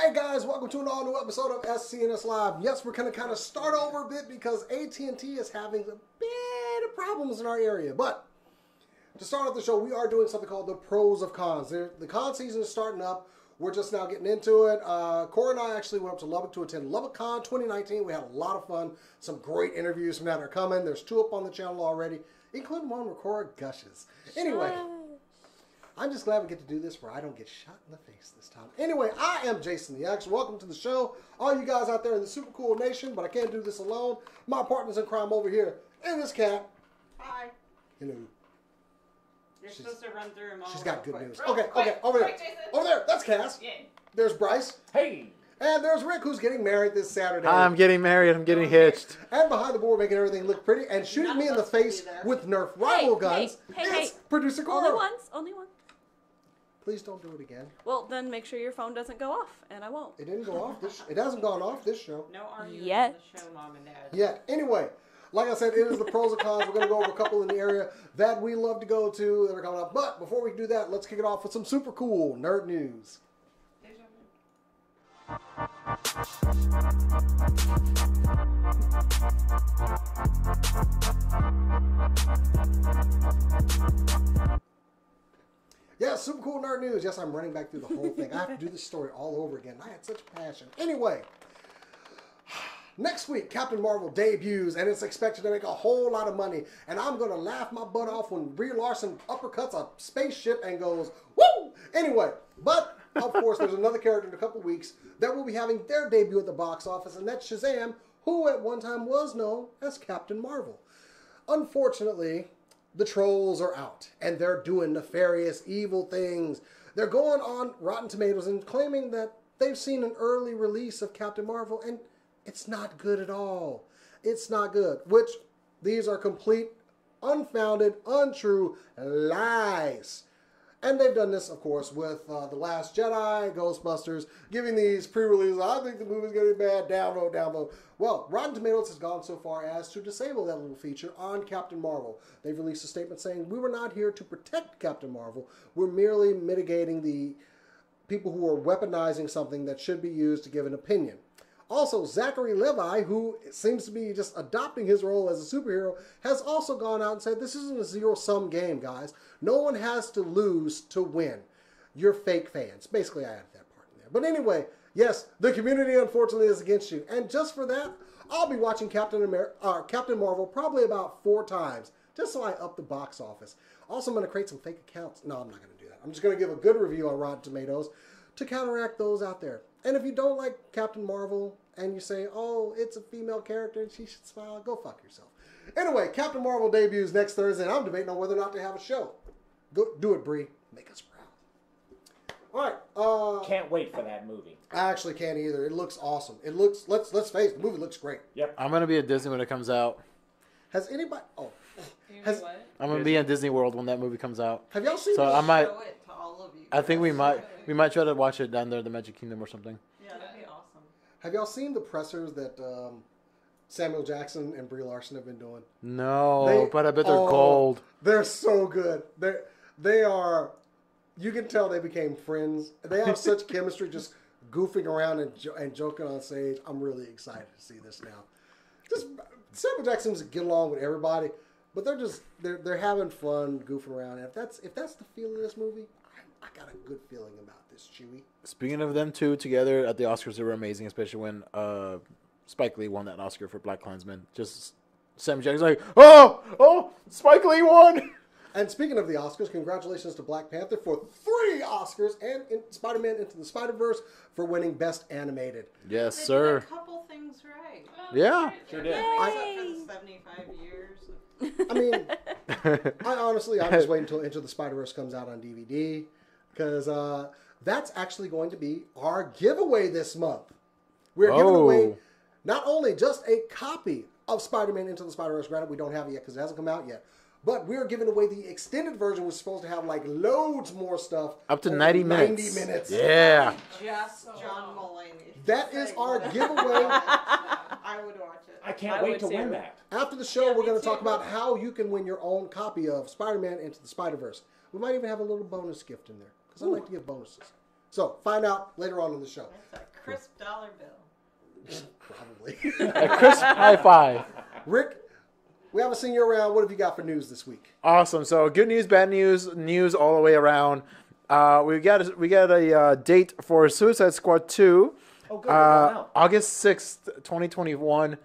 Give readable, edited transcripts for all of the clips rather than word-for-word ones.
Hey guys, welcome to an all-new episode of SCNS Live. Yes, we're going to kind of start over a bit because AT&T is having a bit of problems in our area. But to start off the show, we are doing something called the pros of cons. The con season is starting up. We're just now getting into it. Cora and I actually went up to Lubbock to attend LubbockCon 2019. We had a lot of fun. Some great interviews from that are coming. There's 2 up on the channel already, including one where Cora gushes. Anyway, I'm just glad we get to do this where I don't get shot in the face this time. Anyway, I am Jason the X. Welcome to the show. All you guys out there in the super cool nation, but I can't do this alone. My partners in crime over here, and this cat. Hi. You know, You're supposed to run through them all. she's got good quick. news. Real Okay, quick, over there. quick, Jason. Over there, that's Cass. Yeah. There's Bryce. Hey! And there's Rick, who's getting married this Saturday. I'm getting married. I'm getting hitched. And behind the board, making everything look pretty, and shooting None me of in the us will be face there. with Nerf rival guns. Hey. Producer Cora. Only once. Only once. Please don't do it again. Well, then make sure your phone doesn't go off, and I won't. It didn't go off. It hasn't gone off this show. No arguing Yet. on the show, Mom and Dad. Yeah. Anyway, like I said, it is the pros and cons. We're going to go over a couple in the area that we love to go to that are coming up. But before we do that, let's kick it off with some super cool nerd news. Yeah, super cool nerd news. Yes, I'm running back through the whole thing. I have to do this story all over again. I had such passion. Anyway, next week, Captain Marvel debuts, and it's expected to make a whole lot of money. And I'm going to laugh my butt off when Brie Larson uppercuts a spaceship and goes, woo! Anyway, but, of course, there's another character in a couple weeks that will be having their debut at the box office, and that's Shazam, who at one time was known as Captain Marvel. Unfortunately, the trolls are out, and they're doing nefarious, evil things. They're going on Rotten Tomatoes and claiming that they've seen an early release of Captain Marvel, and it's not good at all. It's not good, which these are complete, unfounded, untrue lies. And they've done this, of course, with The Last Jedi, Ghostbusters, giving these pre-releases, I think the movie's going to be bad, downvote, downvote. Well, Rotten Tomatoes has gone so far as to disable that little feature on Captain Marvel. They've released a statement saying, we were not here to protect Captain Marvel. We're merely mitigating the people who are weaponizing something that should be used to give an opinion. Also, Zachary Levi, who seems to be just adopting his role as a superhero, has also gone out and said, this isn't a zero-sum game, guys. No one has to lose to win. You're fake fans. Basically, I added that part in there. But anyway, yes, the community, unfortunately, is against you. And just for that, I'll be watching Captain Marvel probably about 4 times, just so I up the box office. Also, I'm going to create some fake accounts. No, I'm not going to do that. I'm just going to give a good review on Rotten Tomatoes to counteract those out there. And if you don't like Captain Marvel and you say, oh, it's a female character and she should smile, go fuck yourself. Anyway, Captain Marvel debuts next Thursday, and I'm debating on whether or not to have a show. Go do it, Brie. Make us proud. All right. Can't wait for that movie. I actually can't either. It looks awesome. It looks, let's face it, the movie looks great. Yep. I'm going to be at Disney when it comes out. Has anybody, oh. I'm going to be at Disney World when that movie comes out. Have y'all seen So this? I might, Show it to all of you. I think we might try to watch it down there at the Magic Kingdom or something. Yeah, that'd be awesome. Have y'all seen the pressers that Samuel Jackson and Brie Larson have been doing? No, but I bet they're gold. They're so good. They are. You can tell they became friends. They have such chemistry, just goofing around and joking on stage. I'm really excited to see this now. Just Samuel Jackson seems to get along with everybody, but they're having fun goofing around. And if that's the feel of this movie, I got a good feeling about this, Chewie. Speaking of them two together at the Oscars, they were amazing, especially when Spike Lee won that Oscar for BlacKkKlansman. Just Samuel Jackson's like, oh, Spike Lee won. And speaking of the Oscars, congratulations to Black Panther for 3 Oscars and Spider-Man Into the Spider-Verse for winning Best Animated. Yes, They sir. did a couple things right. Yeah. Sure did. Except for the 75 years. I mean, I'm just waiting until Into the Spider-Verse comes out on DVD because that's actually going to be our giveaway this month. We're giving away not only just a copy of Spider-Man Into the Spider-Verse, granted we don't have it yet because it hasn't come out yet, but we're giving away the extended version, which is supposed to have like loads more stuff. Up to 90 minutes. 90 minutes. Yeah. Just John Mulaney. That is our giveaway. I would watch it. I can't wait to win that. After the show, Yeah, we're me going to too. talk about how you can win your own copy of Spider-Man Into the Spider-Verse. We might even have a little bonus gift in there because I like to give bonuses. So find out later on in the show. That's a crisp dollar bill. Probably. A crisp high five. Rick, we haven't seen you around. What have you got for news this week? Awesome. So good news, bad news, news all the way around. We got a date for Suicide Squad 2. Oh, good. Wow. August 6th, 2021.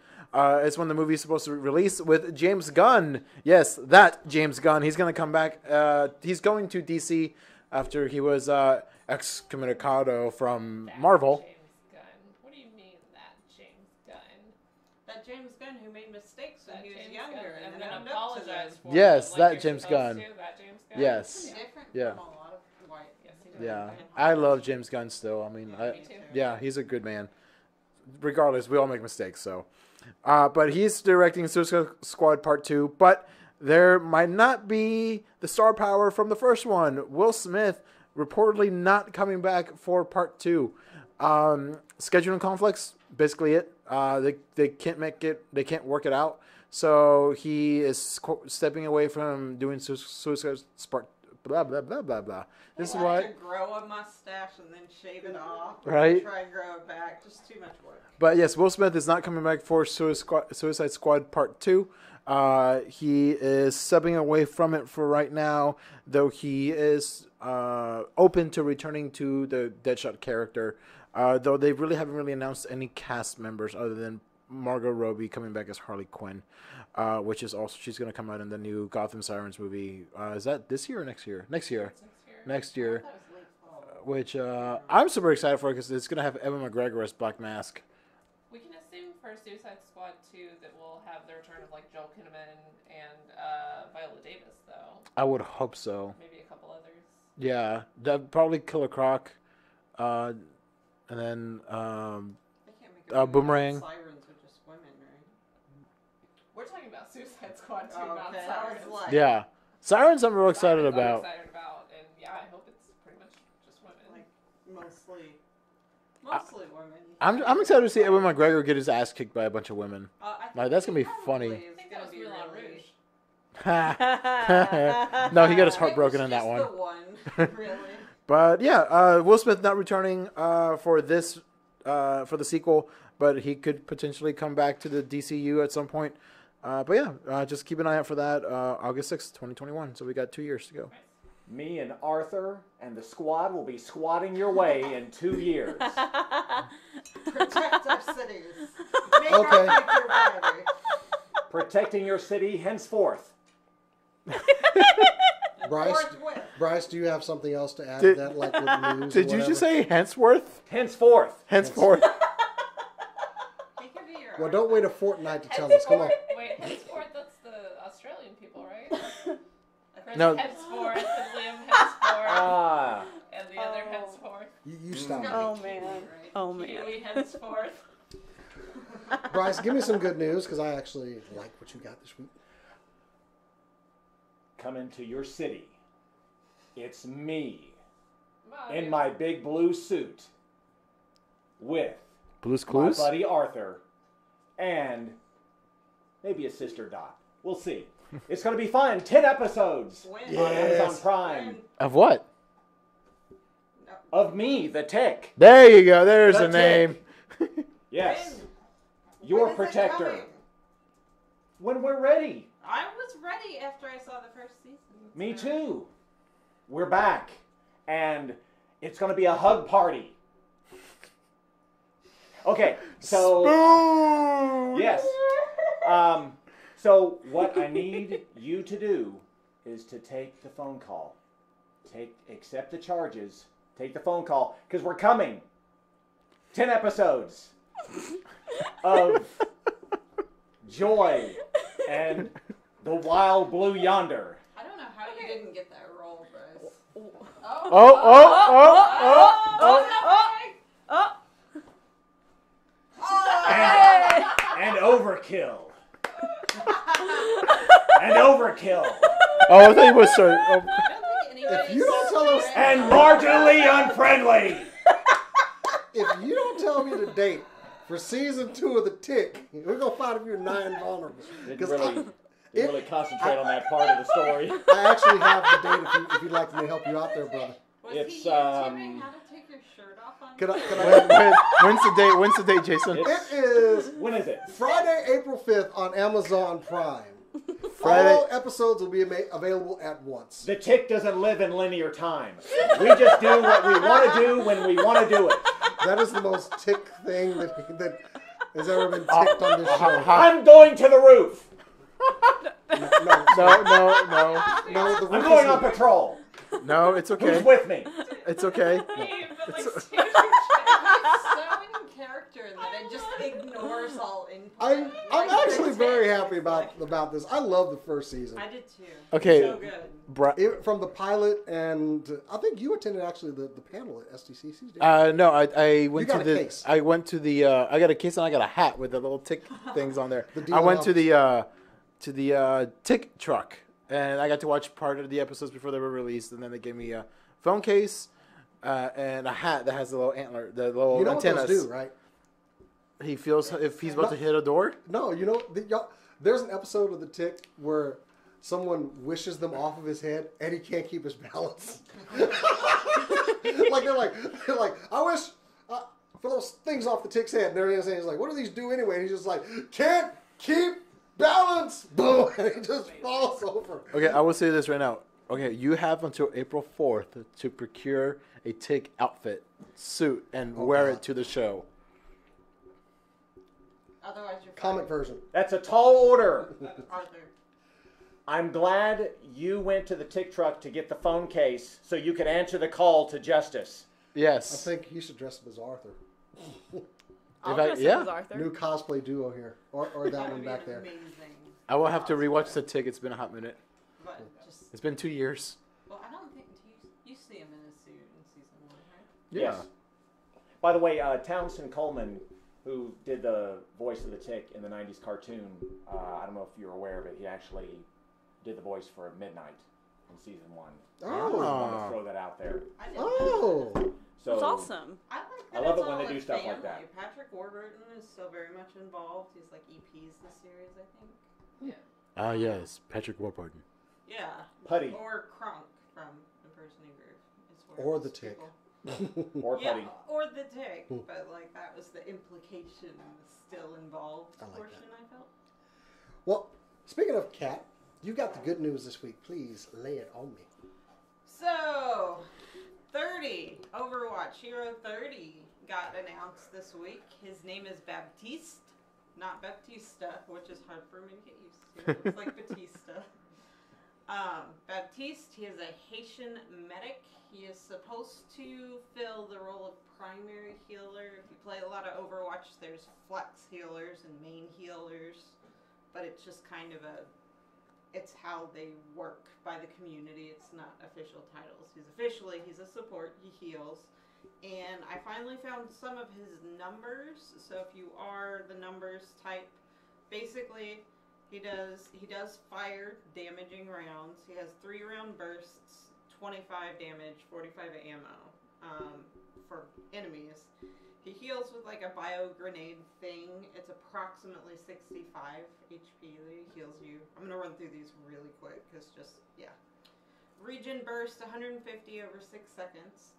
Is when the movie is supposed to release with James Gunn. Yes, that James Gunn. He's going to come back. He's going to DC after he was excommunicado from Marvel. James Gunn. What do you mean that James Gunn? That James Gunn who made mistakes when That he was James younger Gunn, and then owned up to apologized them. for Yes, them, that you're James supposed Gunn. to, that James Gunn. Yes. Different Yeah. from a lot of white. Yes, he did. Yeah. I love James Gunn still. I mean, Me too. yeah, he's a good man. Regardless, we all make mistakes, so. But he's directing Suicide Squad Part 2, but there might not be the star power from the first one. Will Smith reportedly not coming back for Part 2. Scheduling conflicts, basically it. They can't make it. They can't work it out. So he is stepping away from doing Suicide Squad. Blah blah blah blah blah. This is Like why. to grow a mustache and then shave it off. Right. Try and grow it back. Just too much work. But yes, Will Smith is not coming back for Suicide Squad Part 2. He is subbing away from it for right now, though he is open to returning to the Deadshot character. Though they really haven't announced any cast members other than Margot Robbie coming back as Harley Quinn, which is also, she's going to come out in the new Gotham Sirens movie. Is that this year or next year? Next year. Next year. That was late fall. Which I'm super excited for because it's going to have Evan McGregor as Black Mask. We can assume for Suicide Squad 2 that we'll have the return of like Joel Kinnaman and Viola Davis, though. I would hope so. Maybe a couple others. Yeah, probably Killer Croc, and then They can't make a movie Boomerang. with Sirens with just women, right? We're talking about Suicide Squad 2, Oh, not okay. I Sirens. was like, Yeah, Sirens. I'm real excited Sirens I'm about. excited about, and yeah, I hope it's pretty much just women. like mostly women. I'm excited to see Evan McGregor get his ass kicked by a bunch of women. I think Like, that's gonna be probably funny. is I think that gonna was be Moulin really- Rouge. No, he got his heart It broken was in that just one. The one, really. But yeah, Will Smith not returning for this for the sequel, but he could potentially come back to the DCU at some point. But yeah, just keep an eye out for that. August 6th, 2021. So we got 2 years to go. Me and Arthur and the squad will be squatting your way in 2 years. Protect our cities. Make Okay. our future brighter. Protecting your city henceforth. Bryce, Forthwith. Bryce, do you have something else to add Did- to that, like with news? Did or you just whatever? say henceforth? Henceforth. Henceforth. He could be your Well, don't wait a fortnight to tell us. Come on. Wait, henceforth, that's the Australian people, right? Chris No. henceforth, and Liam henceforth, Ah. and the other henceforth. You stop. Oh man. Oh man. Kiwi henceforth. Bryce, give me some good news because I actually like what you got this week. Coming to your city. It's me Well, in my big blue suit with Blue's my Clues. buddy Arthur and maybe a sister Dot. We'll see. It's going to be fun. 10 episodes When? on Amazon Yes. Prime Of what? of me, the Tick. There you go. There's The a name. Yes. When? Your When is it protector. coming? When we're ready. I was ready after I saw the first season. Me too. We're back. And it's going to be a hug party. Okay, so yes. So what I need you to do is to take the phone call. Accept the charges. Take the phone call because we're coming. 10 episodes of joy and the wild blue yonder. I don't know how you didn't get that role, Bryce. And overkill. And overkill. Oh, I thought you was sorry. Oh. I don't think anybody If you don't says tell us- that. And marginally unfriendly. If you don't tell me the date for season 2 of The Tick, we're gonna find if you're 9 vulnerable. Didn't really concentrate on that part of the story. I actually have the date if you'd like me to help you out there, brother. Was It's, he YouTubing how to take your shirt off on Can me? When's the date? When's the date, Jason? It is When is it? Friday, April 5th on Amazon Prime. Friday. All episodes will be available at once. The Tick doesn't live in linear time. We just do what we want to do when we want to do it. That is the most tick thing that has ever been ticked on this show. I'm going to the roof. No, the I'm roof going is- on patrol. No, it's okay. Who's with me? It's okay. Hey, but like, It's- Stan's so in character that it just ignores all input. I'm Like, actually very pretend happy it's like- about this. I love the first season. I did too. Okay. So good. From the pilot, and I think you attended actually the panel at STCC. Didn't you? No, I went You to got the. a case. I went to the. I got a case and I got a hat with the little tick things on there. The deal I went out. to the tick truck, and I got to watch part of the episodes before they were released, and then they gave me a phone case and a hat that has the little antler, the little You know what antennas. those do, right? He feels if he's about to hit a door. No, you know, there's an episode of The Tick where someone wishes them off of his head and he can't keep his balance. they're like, I wish for those things off the Tick's head. And they're saying, he's like, what do these do anyway? And he's just like, can't keep balance. Boom, and he just falls over. Okay, I will say this right now. Okay, you have until April 4th to procure a tick outfit, suit, and wear God. it to the show. Otherwise, you're Comic fired. version. That's a tall order. Arthur. I'm glad you went to the Tick truck to get the phone case so you could answer the call to justice. I Yes. think you should dress up as Arthur. I'll If I- dress up yeah. as Arthur. New cosplay duo here, or that That one would be back there. amazing. I will have to rewatch the tick. It's been a hot minute. But just, It's been 2 years. well, I don't think you see him in a suit in season 1, right? Yeah. Yes. By the way, Townsend Coleman, who did the voice of the Tick in the 90s cartoon, I don't know if you're aware of it, he actually did the voice for Midnight in season 1. I Oh. want to throw that out there. I didn't know Oh. So That's awesome. I like I that love it's it when all they do a stuff like family. that. Patrick Warburton is still very much involved. He's like EPs the series, I think. Ah, yes. Patrick Warburton. Yeah. Putty Or Kronk from Impersonating Groove. Is where Or it's the Tick. people- or Yeah, Putty. or the Tick. But like that was the implication still involved I like portion, I felt. Well, speaking of Cat, you got the good news this week. Please lay it on me. So, 30, Overwatch Hero 30 got announced this week. His name is Baptiste, not Baptista, which is hard for me to get used to. It's like Batista. Baptiste, he is a Haitian medic. He is supposed to fill the role of primary healer. If you play a lot of Overwatch, there's flex healers and main healers, but it's just kind of it's how they work by the community. It's not official titles. He's a support. He heals. And I finally found some of his numbers. So if you are the numbers type, basically he does fire damaging rounds. He has 3-round bursts, 25 damage, 45 ammo for enemies. He heals with like a bio grenade thing. It's approximately 65 HP that he heals you. I'm gonna run through these really quick because Regen burst 150 over 6 seconds.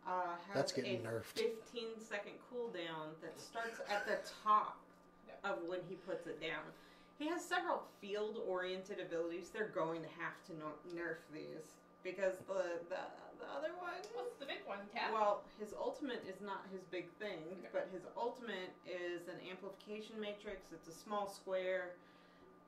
Has That's getting a nerfed. 15-second cooldown that starts at the top of when he puts it down. He has several field-oriented abilities. They're going to have to nerf these because the other one. What's the big one, Cat? Well, his ultimate is not his big thing, but his ultimate is an amplification matrix. It's a small square.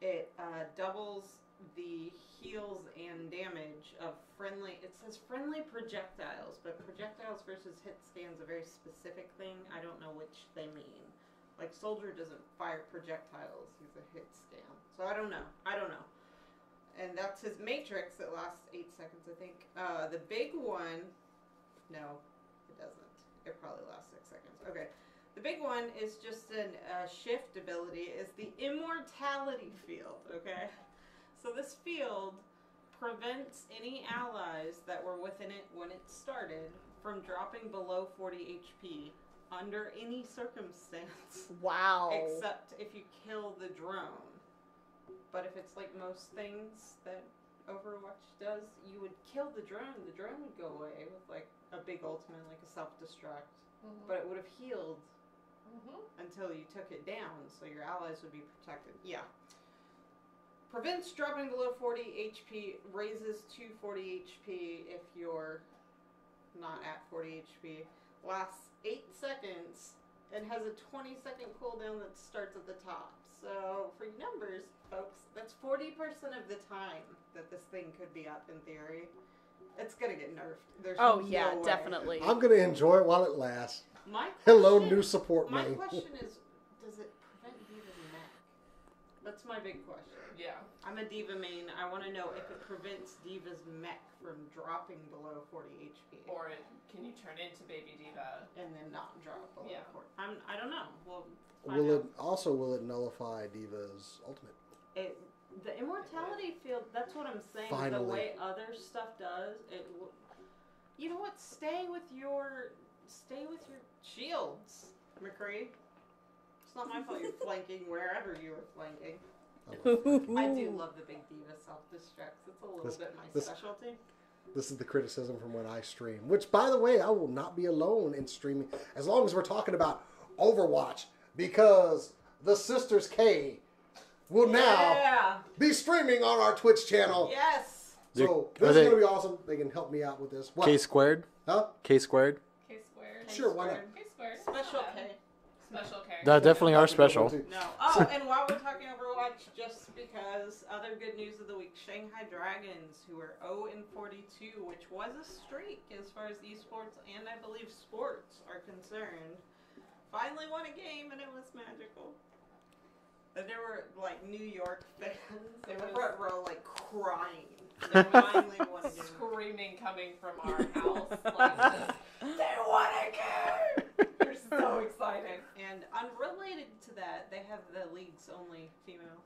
It doubles the heals and damage of friendly. It says friendly projectiles, but projectiles versus hit scan's a very specific thing. I don't know which they mean. Like Soldier doesn't fire projectiles; he's a hit scan. So I don't know. And that's his matrix that lasts 8 seconds, I think. The big one, no, it doesn't. It probably lasts 6 seconds. Okay. The big one is just a shift ability, is the immortality field, okay? So this field prevents any allies that were within it when it started from dropping below 40 HP under any circumstance. Wow. Except if you kill the drone. But if it's like most things that Overwatch does, you would kill the drone would go away with like a big ultimate, like a self-destruct, but it would have healed until you took it down, so your allies would be protected. Yeah. Prevents dropping below 40 HP, raises to 40 HP if you're not at 40 HP, lasts 8 seconds, and has a 20-second cooldown that starts at the top. So, for numbers, folks, that's 40% of the time that this thing could be up in theory. It's gonna get nerfed. There's no way. definitely. I'm gonna enjoy it while it lasts. My Hello, question- new support My main. question is, does it prevent Diva's mech? That's my big question. Yeah. I'm a Diva main. I want to know if it prevents Diva's mech from dropping below 40 HP. Or can you turn into Baby Diva? And then not drop below Yeah. 40. I don't know. We'll find Will it nullify Diva's ultimate? The immortality field, that's what I'm saying. Finally. The way other stuff does, you know what? Stay with your shields, McCree. It's not my fault you're flanking wherever you were flanking. I do love the big Diva self-destructs. It's a little bit my specialty. This is the criticism from when I stream. Which, by the way, I will not be alone in streaming as long as we're talking about Overwatch, because the Sisters K will now be streaming on our Twitch channel. Yes. So this is going to be awesome. They can help me out with this. What? K squared? Huh? K squared? K squared. Sure, why not? K squared. Special K. Special K. That definitely are special. No. Oh, and while we're talking Overwatch, just because other good news of the week, Shanghai Dragons, who are 0-42, which was a streak as far as esports and I believe sports are concerned, finally won a game and it was magical. And there were like New York fans in the front row like crying. They finally won a game. Screaming coming from our house. Like, they won a game! They're so excited. And unrelated to that, they have the league's only female.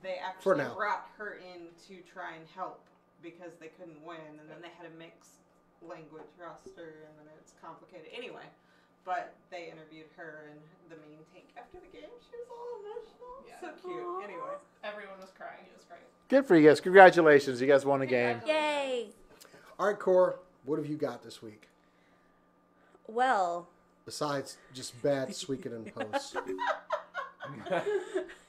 They actually brought her in to try and help because they couldn't win, and then they had a mixed language roster, and then it's complicated. Anyway, but they interviewed her and the main tank after the game. She was all emotional. Yeah. So cute. Aww. Anyway. Everyone was crying. It was great. Good for you guys. Congratulations. You guys won a game. Yay! All right, Cora, what have you got this week? Well, Besides just bad Suikoden posts.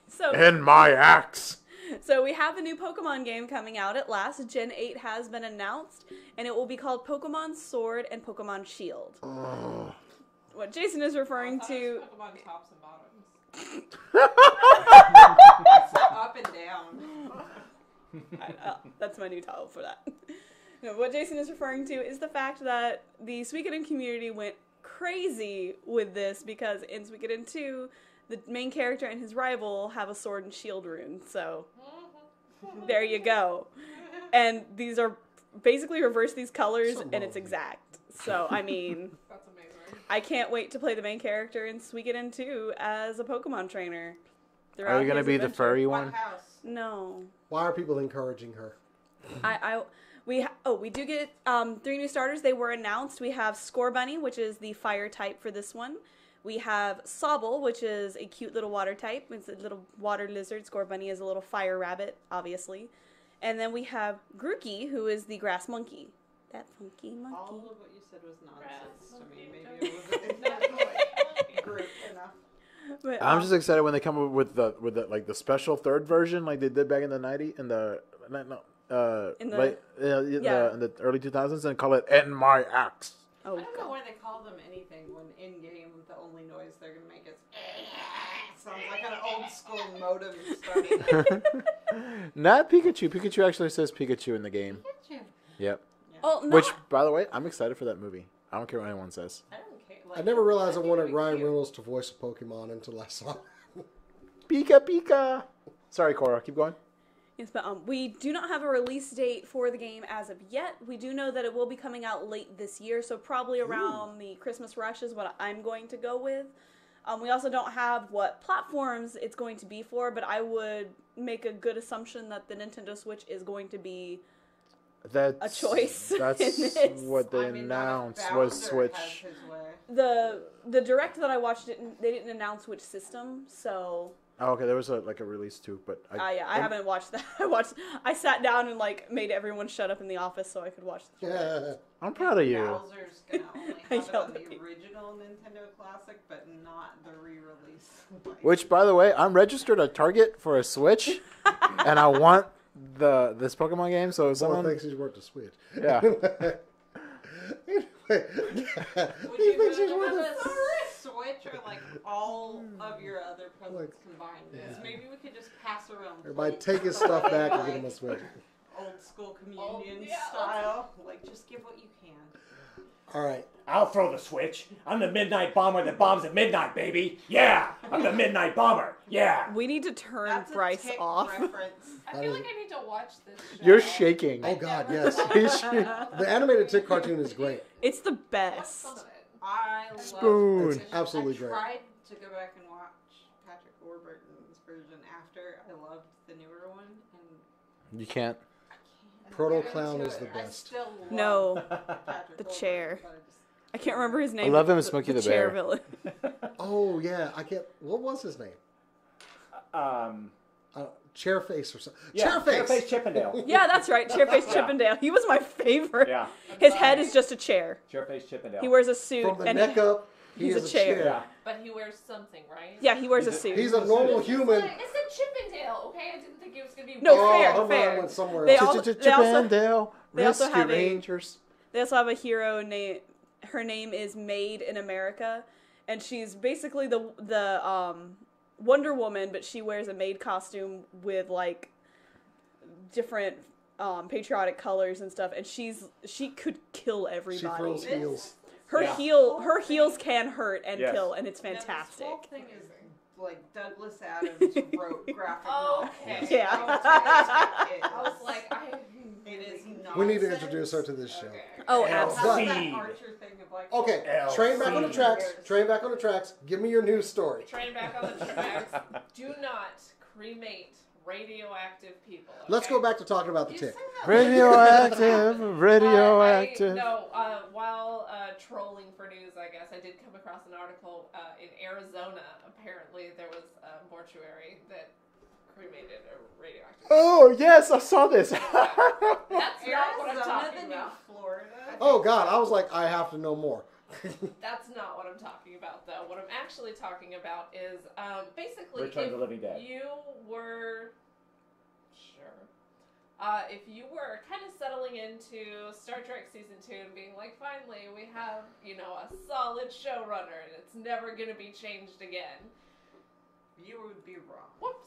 so In my axe. So we have a new Pokemon game coming out at last. Gen 8 has been announced, and it will be called Pokemon Sword and Pokemon Shield. What Jason is referring to... Pokemon tops and bottoms. Up and down. That's my new title for that. No, what Jason is referring to is the fact that the Suikoden community went crazy with this because in Suikoden 2, the main character and his rival have a sword and shield rune. So there you go. And these are basically reverse these colors, and it's exact. So, I mean, That's amazing. I can't wait to play the main character in Suikoden 2 as a Pokemon trainer. Are you going to be the furry one? What house? No. Why are people encouraging her? We do get 3 new starters. They were announced. We have Scorbunny, which is the fire type for this one. We have Sobble, which is a cute little water type. It's a little water lizard. Scorbunny is a little fire rabbit, obviously. And then we have Grookey, who is the grass monkey. That funky monkey. All of what you said was nonsense to me. Grass Maybe it wasn't group enough. But, I'm just excited when they come up with the special third version like they did back in the in the early 2000s and call it In My Axe. Oh, I don't know God. why they call them anything when in game the only noise they're gonna make is sounds like an old school modem starting. Not Pikachu. Pikachu actually says Pikachu in the game. Pikachu. Yep. Oh, no. Which, by the way, I'm excited for that movie. I don't care what anyone says. I don't care. I never realized I think wanted it'd be Ryan cute. Reynolds to voice a Pokemon until I saw it. Pika Pika. Sorry, Cora. Keep going. Yes, but we do not have a release date for the game as of yet. We do know that it will be coming out late this year, so probably around the Christmas rush is what I'm going to go with. We also don't have what platforms it's going to be for, but I would make a good assumption that the Nintendo Switch is going to be That's a choice That's in this. what they I mean, not if announced was Bowser Switch. has his way. The direct that I watched they didn't announce which system, so Oh, okay, there was a release too, but I haven't watched that. I sat down and like made everyone shut up in the office so I could watch the direct. Yeah. I'm proud of you. Bowser's gonna only I have it yelled on the at people. original Nintendo Classic, but not the re-release. Which, by the way, I'm registered at Target for a Switch, and I want this Pokemon game. So if Someone someone, thinks he's worth the Switch. yeah, Anyway, Would he you thinks he's rather worth have the a Switch or like all of your other presents Like, combined? Because maybe we could just pass around. Everybody plates take his stuff back and get him a Switch. Old school communion yeah, style. Like, just give what you can. All right. I'll throw the switch. I'm the midnight bomber that bombs at midnight, baby. Yeah, I'm the midnight bomber. Yeah. We need to turn That's Bryce a tick off. reference. I That feel is- like I need to watch this show. you're shaking. Oh God, yes. He's The animated Tick cartoon is great. It's the What's best. some of it? I love Spoon. it. It's absolutely I great. tried to go back and watch Patrick Warburton's version after I loved the newer one, and You can't. I can't. Proto get Clown into is the it. I best. still love No, Patrick the Warburton, chair. but I just- I can't remember his name. I love him but as Smokey the chair Bear. villain. Oh yeah, I can't. What was his name? Chairface or something. Yeah, Chairface. Chairface Chippendale. Yeah, that's right. Chairface Yeah. Chippendale. He was my favorite. Yeah, His head is just a chair. Chairface Chippendale. He wears a suit From the and neck up, he's is a chair. Yeah. But he wears something, right? yeah, he wears a He's a- suit. He's a normal human. I said Chippendale, okay? I didn't think it was gonna be. No, Oh, fair, her mind fair. went somewhere They else. all- Chippendale they also Rescue have a- Rangers. They also have a hero named. Her name is Made in America, and she's basically the Wonder Woman, but she wears a maid costume with like different patriotic colors and stuff, and she could kill She everybody. throws heels. Her Yeah. her heels can hurt and Yes. kill, and it's Now, fantastic. This whole thing is like Douglas Adams wrote graphic novels. Okay. Yeah. I was like, It is not. We need to introduce her to this show. Okay. Oh, L- How's absolutely. that Seed. Archer thing of like? Okay, L- train back on the C. tracks. Train back on the tracks. Give me your news story. Train back on the tracks. Do not cremate radioactive people. Okay? Let's go back to talking about the You tick. somehow- Radioactive, radioactive. While trolling for news, I guess I did come across an article in Arizona. Apparently, there was a mortuary that cremated a radioactive. Oh yes, I saw this. That's not what I'm Arizona, talking the new about. Florida. Oh God, I was like, I have to know more. That's not what I'm talking about, though. What I'm actually talking about is basically Return of if the Living Dead. you were if you were kind of settling into Star Trek season 2 and being like, finally, we have a solid showrunner and it's never gonna be changed again. You would be wrong. Whoops.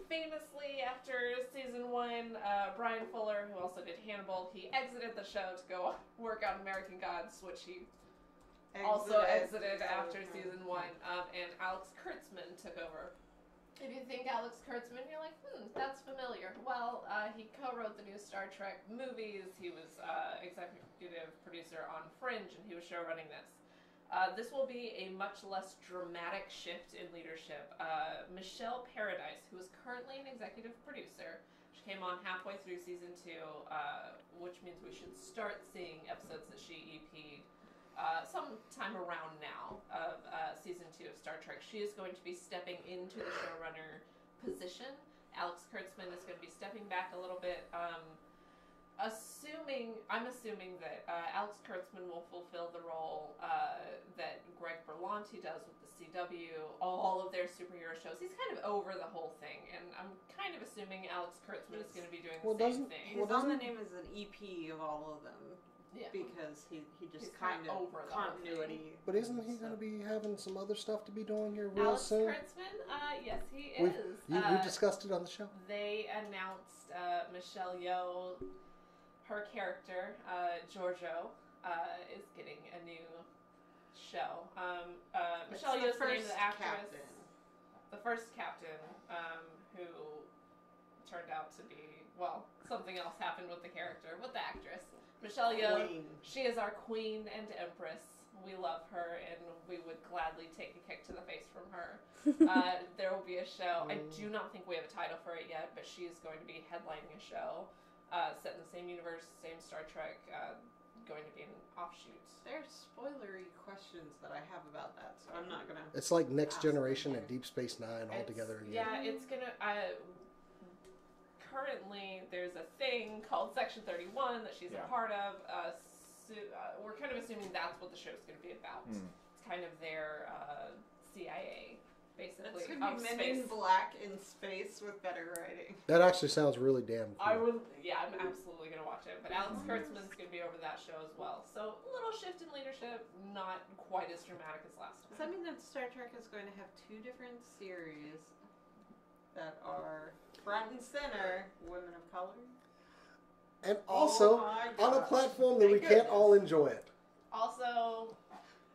Famously, after season 1, Brian Fuller, who also did Hannibal, he exited the show to go work on American Gods, which he also exited after season 1, and Alex Kurtzman took over. If you think Alex Kurtzman, you're like, that's familiar. Well, he co-wrote the new Star Trek movies, he was executive producer on Fringe, and he was showrunning this. This will be a much less dramatic shift in leadership. Michelle Paradise, who is currently an executive producer, she came on halfway through season 2, which means we should start seeing episodes that she EP'd sometime around now of season 2 of Star Trek. She is going to be stepping into the showrunner position. Alex Kurtzman is going to be stepping back a little bit. I'm assuming that Alex Kurtzman will fulfill the role that Greg Berlanti does with the CW, all of their superhero shows. He's kind of over the whole thing, and I'm kind of assuming Alex Kurtzman is going to be doing the same thing. He's on the name as an EP of all of them. Yeah. Because he just He's kind of over the whole continuity. But isn't he going to be having some other stuff to be doing here real Alex soon? Kurtzman, yes, he We is. discussed it on the show. They announced Michelle Yeoh, her character, Giorgio, is getting a new show. Michelle Yeoh's the name of the actress. The first captain, who turned out to be, something else happened with the character, with the actress. Michelle Yeoh, Queen. she is our queen and empress. We love her, and we would gladly take a kick to the face from her. There will be a show. I do not think we have a title for it yet, but she is going to be headlining a show set in the same universe, same Star Trek, going to be an offshoot. There's spoilery questions that I have about that, so I'm not gonna. It's like Next Ask Generation them and Deep Space Nine all It's- together again. Yeah, it's gonna. Currently, there's a thing called Section 31 that she's Yeah. a part of. We're kind of assuming that's what the show's going to be about. It's kind of their CIA, basically. It's gonna of be Men space. in Black in space with better writing. That actually sounds really damn I cool. will. Yeah, I'm absolutely going to watch it. But Alex Kurtzman's going to be over that show as well. So a little shift in leadership, not quite as dramatic as last Does that time. mean that Star Trek is going to have 2 different series that are front and center women of color? And also, my on a gosh. platform that we Thank can't all goodness. enjoy it. Also,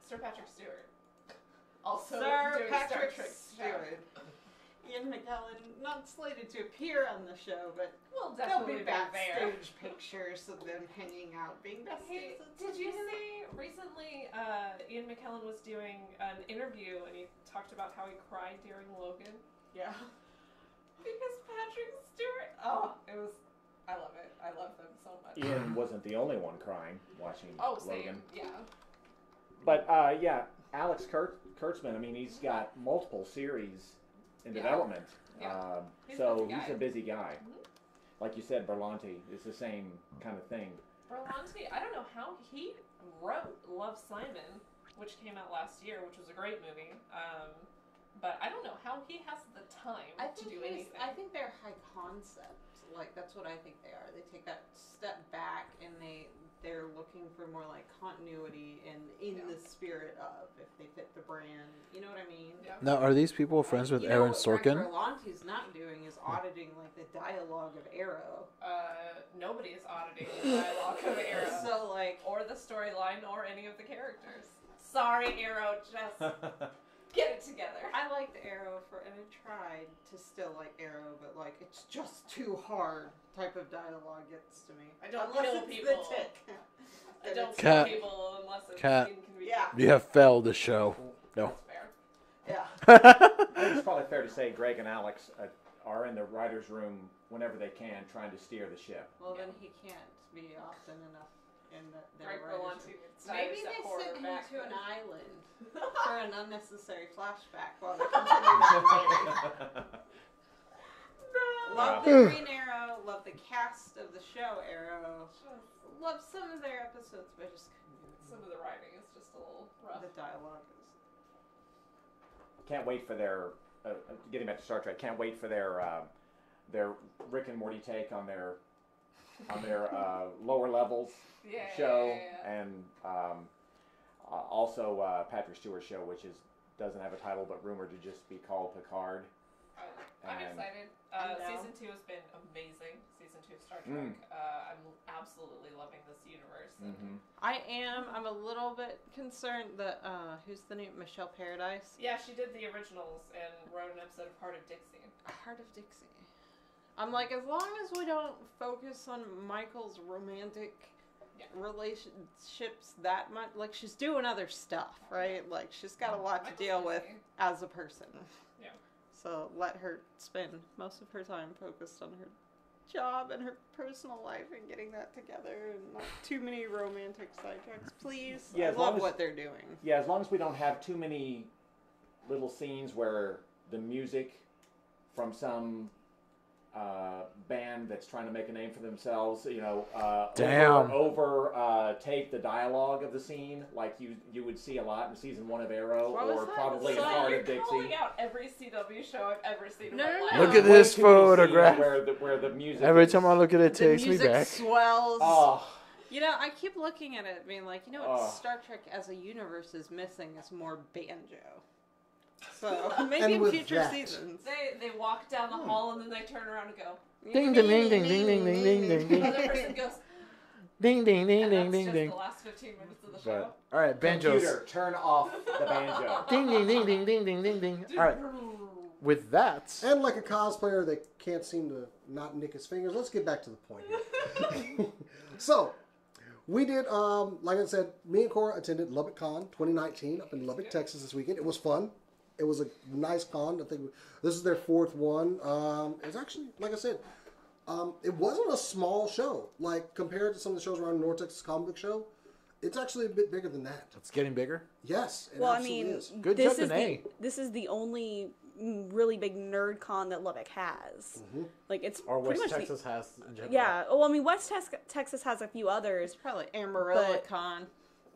Sir Patrick Stewart. Also Sir doing Patrick Star Trek Stewart. Ian McKellen, not slated to appear on the show, but Well, there'll be definitely back there. backstage pictures of them hanging out, being besties. Did you see recently Ian McKellen was doing an interview and he talked about how he cried during Logan? Yeah. Because Patrick Stewart. Oh, it was. I love it. I love them so much. Ian wasn't the only one crying watching Oh, same. Logan. Yeah. But yeah, Alex Kurtzman. I mean, he's got multiple series in Yeah. development. Yeah. He's a So busy he's guy. a busy guy. Mhm. Like you said, Berlanti is the same kind of thing. Berlanti, I don't know how he wrote Love, Simon, which came out last year, which was a great movie. But I don't know how he has the time to do anything. I think they're high concept. Like that's what I think they are. They take that step back and they're looking for more like continuity and in Yeah. the spirit of if they fit the brand. You know what I mean? Yeah. Now, are these people friends with You know Aaron what Frank Sorkin? Berlanti's not doing is auditing like the dialogue of Arrow. Nobody is auditing the dialogue of Arrow. So like Or the storyline, or any of the characters. Sorry, Arrow, just get it together. I liked Arrow and I tried to still like Arrow, but like it's just too hard type of dialogue gets to me. I don't Unless kill it's people. The tick. I don't Cat. kill people unless it's Cat. inconvenient. Yeah. You have failed the show. No. That's fair. Yeah. I think it's probably fair to say Greg and Alex are in the writers' room whenever they can, trying to steer the ship. Well, Yeah. then he can't be often enough in Greg their writers' Berlanti. room. Maybe they sent him to an island for an unnecessary flashback while they continue that writing. Love the Green Arrow, love the cast of the show Arrow, love some of their episodes, but I just couldn't do Some of the writing is just a little rough. the dialogue. Can't wait for their getting back to Star Trek. Can't wait for their Rick and Morty take on their lower levels Yeah, show, yeah. and also Patrick Stewart's show, which doesn't have a title but rumored to just be called Picard. I'm And- excited. I'm down. Season 2 has been amazing. Season 2 of Star Trek. I'm absolutely loving this universe. And I'm a little bit concerned that, who's the name? Michelle Paradise? yeah, she did the originals and wrote an episode of Heart of Dixie. Heart of Dixie. I'm like, as long as we don't focus on Michael's romantic Yeah. relationships that much, like she's doing other stuff, right? Like she's got a lot to Michael's deal with busy. as a person. Yeah. So let her spend most of her time focused on her job and her personal life and getting that together and not too many romantic sidetracks, please. Yeah, I as long love as- what they're doing. Yeah, as long as we don't have too many little scenes where the music from some band that's trying to make a name for themselves, Damn. take the dialogue of the scene, like you would see a lot in season 1 of Arrow, What was or that? probably in So Heart You're of Dixie. calling out every CW show I've ever seen in No, my no, life. no. Look at Way this too many scenes photograph. where the music. Every is- time I look at it, it The takes me music back. swells. Oh, You know, I keep looking at it being like, you know what Oh. Star Trek as a universe is missing is more banjo. So maybe And in with future that- seasons. They walk down the hall and then they turn around and go. Ding, ding, ding, ding, ding, ding, ding, ding, ding, The ding. other person goes. Ding, ding, ding, And ding, that's ding, just ding. the last 15 minutes of the show. But, all right, banjos. computer, turn off the banjo. Ding, ding, ding, ding, ding, ding, ding, ding. All right. With that, And like a cosplayer that can't seem to not nick his fingers, let's get back to the point here. So, we did, like I said, me and Cora attended Lubbock Con 2019 up in Lubbock, Texas this weekend. It was fun. It was a nice con. I think this is their 4th one. It was actually, like I said, It wasn't a small show. Like, compared to some of the shows around the North Texas Comic Book Show, it's actually a bit bigger than that. It's getting bigger. Yes, it Well, I absolutely mean, is. Good this job, is Danae. this is the only really big nerd con that Lubbock has. Like it's Or pretty West much Texas has in general. yeah. Well, I mean, Texas has a few others, Probably Amarillo But- Con.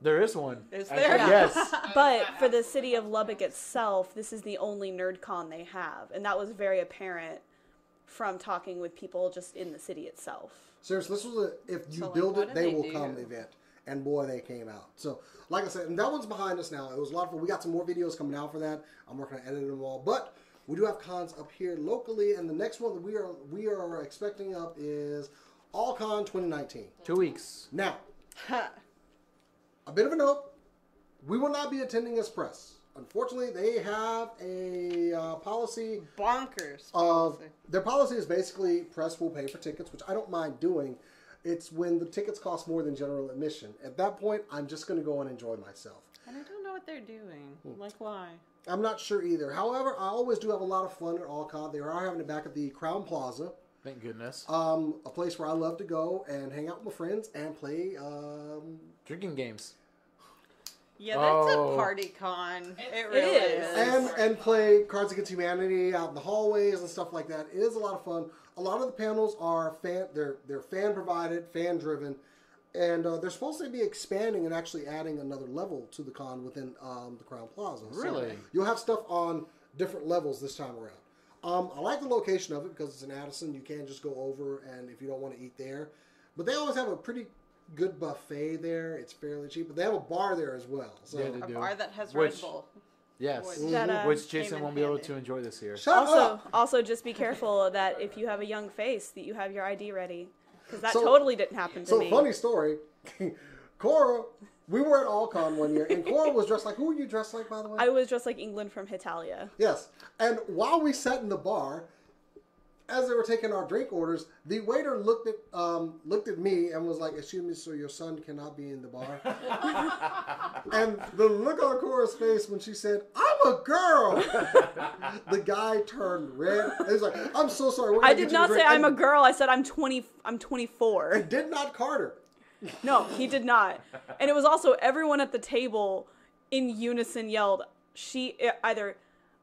There is one. Is Actually, there? Yes. but for the city of Lubbock itself, this is the only nerd con they have, and that was very apparent from talking with people just in the city itself. Seriously, this was if you So, like, build what it, did they they will do? come event. And boy, they came out. So, like I said, and that one's behind us now. It was a lot of fun. We got some more videos coming out for that. I'm working on editing them all. But we do have cons up here locally, and the next one that we are expecting up is AllCon 2019. 2 weeks. Now, a bit of a note: we will not be attending as press. Unfortunately, they have a policy Bonkers. of policy. their policy is basically press will pay for tickets, which I don't mind doing. It's when the tickets cost more than general admission. At that point, I'm just going to go and enjoy myself. And I don't know what they're doing. Like, why? I'm not sure either. However, I always do have a lot of fun at AllCon. They are having it back at the Crown Plaza, Thank goodness. a place where I love to go and hang out with my friends and play. Drinking games. Yeah, that's Oh. a party con. It It really is. is. And play Cards Against Humanity out in the hallways and stuff like that. It is a lot of fun. A lot of the panels are they're fan provided, fan driven, and they're supposed to be expanding and actually adding another level to the con within the Crown Plaza. So Really? you'll have stuff on different levels this time around. I like the location of it because it's in Addison. You can just go over, and if you don't want to eat there, but they always have a pretty good buffet there. It's fairly cheap, but they have a bar there as well. So Yeah, they A do. bar that has Which- Red Bull. Yes. Which- That, Which came Jason in won't be able handy. to enjoy this year. shut up. Also, just be careful that if you have a young face, that you have your ID ready, because that So- totally didn't happen to So me. funny story. Cora, we were at AllCon one year, and Cora was dressed like, who were you dressed like, by the way? I was dressed like England from Hitalia. Yes. And while we sat in the bar, as they were taking our drink orders, the waiter looked at me and was like, "Excuse me, sir, your son cannot be in the bar." And the look on Cora's face when she said, "I'm a girl," the guy turned red. He was like, "I'm so sorry." we're gonna I get did you not drink." say I'm a And girl. I said I'm 20. I'm 24. It did not Carter. No, he did not. And it was also everyone at the table in unison yelled, "She either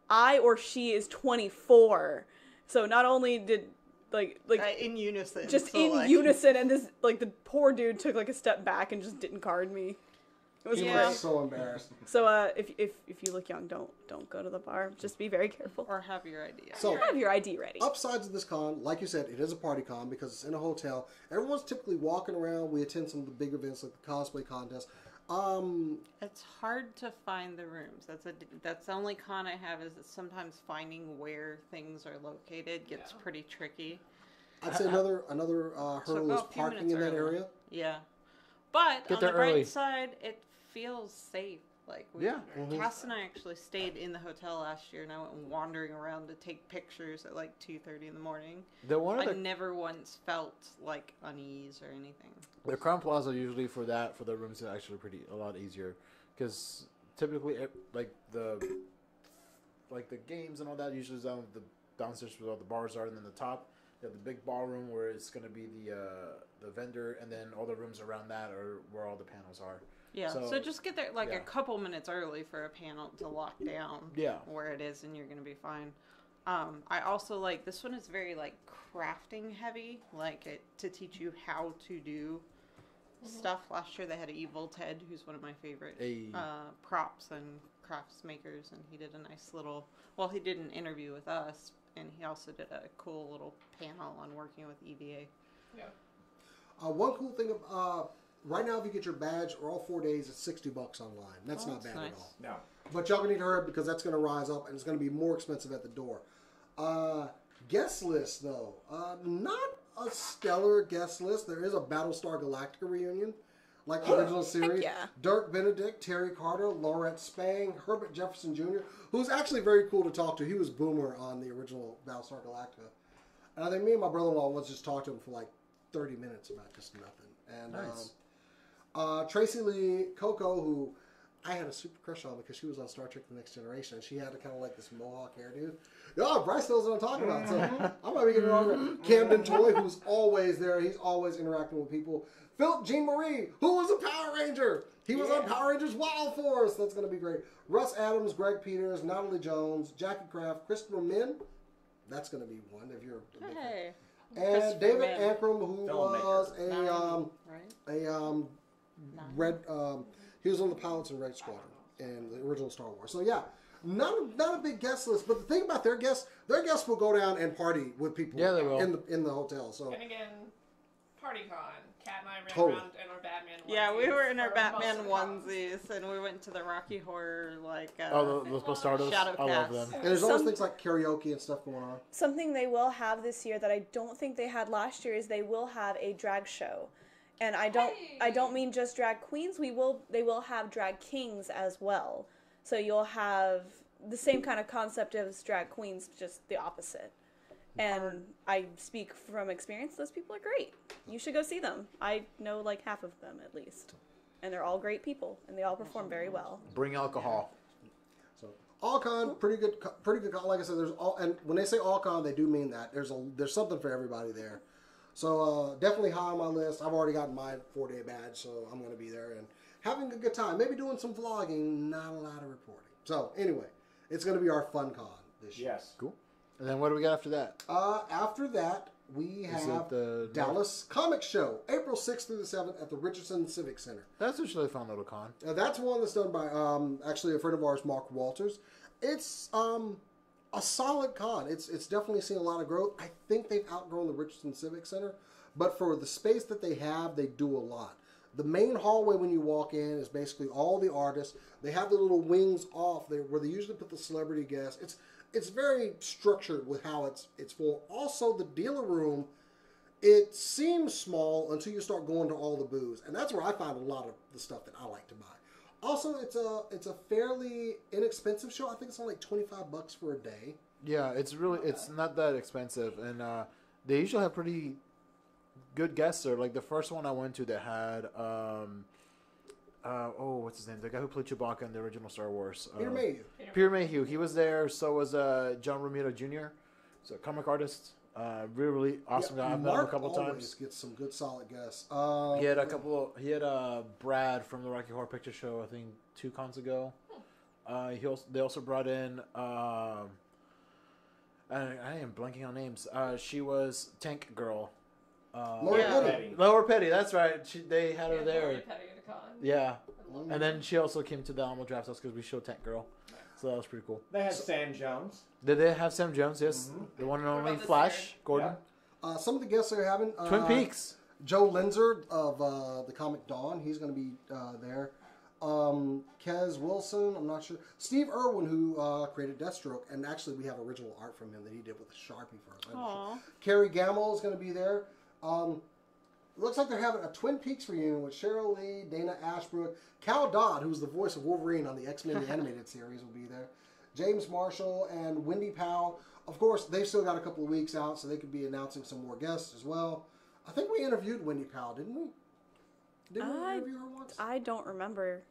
I or she is 24." So not only did like In unison. just so, in like, unison, and this like the poor dude took like a step back and just didn't card me. It was He Yeah. was so embarrassed. So if you look young, don't go to the bar. Just be very careful. Or have your idea. So Have your ID ready. upsides of this con, like you said, it is a party con because it's in a hotel. Everyone's typically walking around. We attend some of the big events like the cosplay contest. It's hard to find the rooms. That's the only con I have is that sometimes finding where things are located gets pretty tricky. I'd say another So hurdle go is a few parking minutes in that early. area. Yeah, but Get on there the bright early. side, it feels safe. Like Yeah. Cass and I actually stayed in the hotel last year, and I went wandering around to take pictures at like 2:30 in the morning. One of I the never once felt like unease or anything. The Crown Plaza usually for the rooms is actually a lot easier because typically the games and all that usually is down the downstairs where all the bars are, and then the top you have the big ballroom where it's going to be the vendor, and then all the rooms around that are where all the panels are. Yeah, So- so just get there like yeah. a couple minutes early for a panel to lock down Yeah. where it is, and you're gonna be fine. I also like this one is very like crafting heavy, like it to teach you how to do stuff. Last year they had Evil Ted, who's one of my favorite Hey. props and crafts makers, and he did a nice little. Well, he did an interview with us, and he also did a cool little panel on working with EVA. Yeah. One cool thing, right now if you get your badge or all 4 days, it's $60 online. That's Oh, not that's bad nice. at all. No. But y'all gonna need to hurry up because that's gonna rise up and it's gonna be more expensive at the door. Guest list though, not a stellar guest list. There is a Battlestar Galactica reunion, like the original series. yeah. Dirk Benedict, Terry Carter, Laurette Spang, Herbert Jefferson Jr., who's actually very cool to talk to. He was Boomer on the original Battlestar Galactica. And I think me and my brother-in-law once just talked to him for like 30 minutes about just nothing. And Nice. Tracy Lee Coco, who I had a super crush on because she was on Star Trek: The Next Generation, and she had kind of like this mohawk hairdo. Oh, Bryce knows what I'm talking about. So I might be getting it wrong. Camden Toy, who's always there. He's always interacting with people. Philip Jean Marie, who was a Power Ranger. He was on Power Rangers Wild Force. That's going to be great. Russ Adams, Greg Peters, Natalie Jones, Jackie Kraft, Christopher Min. That's going to be one if you're a big fan. And David Ankrum, who was he was on the pilots in Red Squadron in the original Star Wars. So yeah, not a big guest list. But the thing about their guests will go down and party with people. Yeah, they will. in the hotel. So and again, PartyCon. Kat and I ran around in our Batman onesies. Yeah, we were in our Batman onesies, and we went to the Rocky Horror, the Stardust. Shadow I love them. and there's always things like karaoke and stuff going on. Something they will have this year that I don't think they had last year is they will have a drag show. And I don't mean just drag queens. They will have drag kings as well. So you'll have the same kind of concept as drag queens, just the opposite. And I speak from experience. Those people are great. You should go see them. I know like half of them at least, and they're all great people, and they all perform very well. Bring alcohol. So all con, pretty good. Con. Like I said, there's all, and when they say all con, they do mean that. There's something for everybody there. So definitely high on my list. I've already gotten my 4-day badge, so I'm going to be there and having a good time. Maybe doing some vlogging, not a lot of reporting. So anyway, it's going to be our fun con this year. Yes. Cool. And then what do we got after that? After that, we have the Dallas Comic Show, April 6th through the 7th at the Richardson Civic Center. That's actually a fun little con. That's one that's done by actually a friend of ours, Mark Walters. It's a solid con. It's definitely seen a lot of growth. I think they've outgrown the Richardson Civic Center, but for the space that they have, they do a lot. The main hallway when you walk in is basically all the artists. They have the little wings off there where they usually put the celebrity guests. It's very structured with how it's full. Also, the dealer room, it seems small until you start going to all the booths, and that's where I find a lot of the stuff that I like to buy. Also, it's a fairly inexpensive show. I think it's only like $25 for a day. Yeah, it's not that expensive, and they usually have pretty good guests there. Like the first one I went to that had what's his name? The guy who played Chewbacca in the original Star Wars. Peter Mayhew. Peter Mayhew. He was there. So was John Romita Jr. So a comic artist. Really awesome guy. I've met him a couple times. Gets some good solid guests. He had Brad from the Rocky Horror Picture Show. I think 2 cons ago. They also brought in. I am blanking on names. She was Tank Girl. Laura Petty. Laura Petty. That's right. They had her there. Laura Petty at a con. Yeah. And then she also came to the Alamo Draft House because we showed Tank Girl. So that was pretty cool. They had Sam Jones. Did they have Sam Jones? Yes. The one and only Flash Gordon. Yeah. Some of the guests they're having. Twin Peaks. Joe Linzer of the comic Dawn. He's going to be there. Kez Wilson. I'm not sure. Steve Irwin, who created Deathstroke. And actually, we have original art from him that he did with a Sharpie for us. Aww. Carrie Gamble is going to be there. Looks like they're having a Twin Peaks reunion with Cheryl Lee, Dana Ashbrook, Cal Dodd, who's the voice of Wolverine on the X-Men the Animated Series, will be there. James Marshall and Wendy Powell. Of course, they've still got a couple of weeks out, so they could be announcing some more guests as well. I think we interviewed Wendy Powell, didn't we? Didn't we interview her once? I don't remember.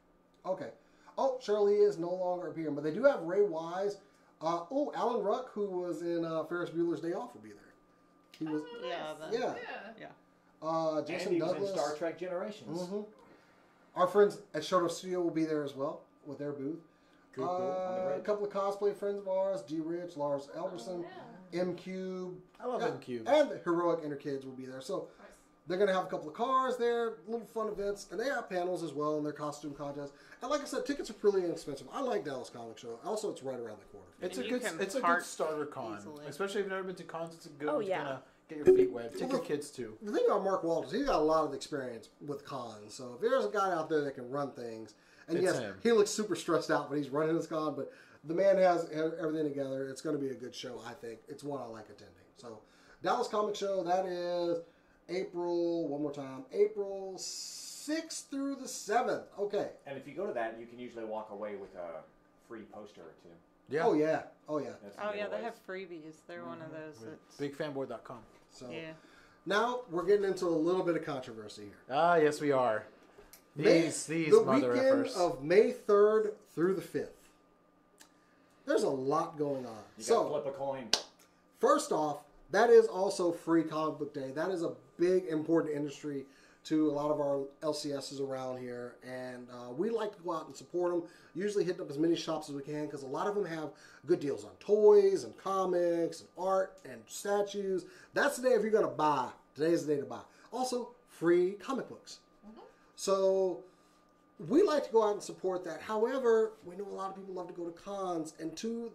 Okay. Oh, Cheryl Lee is no longer appearing, but they do have Ray Wise. Alan Ruck, who was in Ferris Bueller's Day Off, will be there. He was. Yeah. Jason and he was Douglas. in Star Trek Generations. Mm-hmm. Our friends at Shoto Studio will be there as well with their booth. Cool. A couple of cosplay friends of ours, G. Rich, Lars Elberson, M Cube. I love M Cube. And the Heroic Inner Kids will be there. So they're going to have a couple of cars there, little fun events, and they have panels as well in their costume contest. And like I said, tickets are pretty inexpensive. I like Dallas Comic Show. Also, it's right around the corner. It's a You good can park starter con, easily. especially if you've never been to cons. It's a good. Oh, it's yeah. gonna get your feet wet. Take your kids too. The thing about Mark Walters, he's got a lot of experience with cons. So if there's a guy out there that can run things, and It's yes, him. he looks super stressed out when he's running this con, but the man has everything together. It's going to be a good show, I think. It's one I like attending. So Dallas Comic Show, that is April 6th through the 7th. Okay. And if you go to that, you can usually walk away with a free poster or two. Yeah. Oh, yeah. Oh, yeah. That's Oh, yeah, they giveaways. have freebies. They're one of those that's... Bigfanboy.com. So Yeah. now we're getting into a little bit of controversy here. Ah, yes, we are. These the mother weekend effers. of May 3rd through the 5th. There's a lot going on. You So, gotta flip a coin. first off, that is also free comic book day. That is a big, important industry to a lot of our LCSs around here. And we like to go out and support them. Usually hitting up as many shops as we can because a lot of them have good deals on toys and comics and art and statues. That's the day if you're going to buy. Today's the day to buy. Also, free comic books. So we like to go out and support that. However, we know a lot of people love to go to cons, and two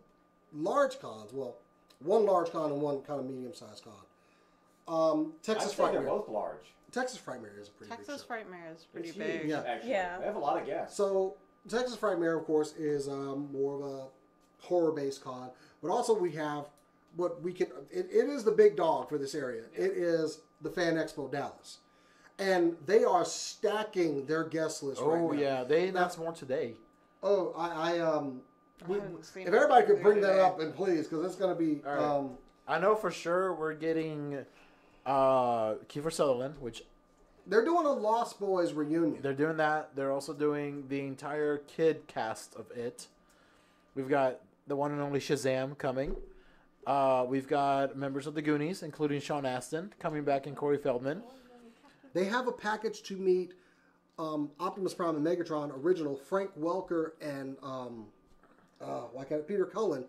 large cons. Well, one large con and one kind of medium-sized con. I'd Texas say they're Frightmare. both large. Texas Frightmare is a pretty Texas big show. Frightmare is pretty It's big. huge, Yeah. actually. Yeah. They have a lot of guests. So Texas Frightmare, of course, is more of a horror-based con, but also we have what we can. It is the big dog for this area. It is the Fan Expo Dallas, and they are stacking their guest list right now. Oh yeah, they announced more today. Oh, we- haven't seen if it everybody could bring that today. up, and please, because it's going to be. All right. I know for sure we're getting Kiefer Sutherland, which They're doing a Lost Boys reunion. they're doing that. They're also doing the entire kid cast of it. We've got the one and only Shazam coming. We've got members of the Goonies, including Sean Astin, coming back, and Corey Feldman. They have a package to meet Optimus Prime and Megatron original, Frank Welker and Peter Cullen,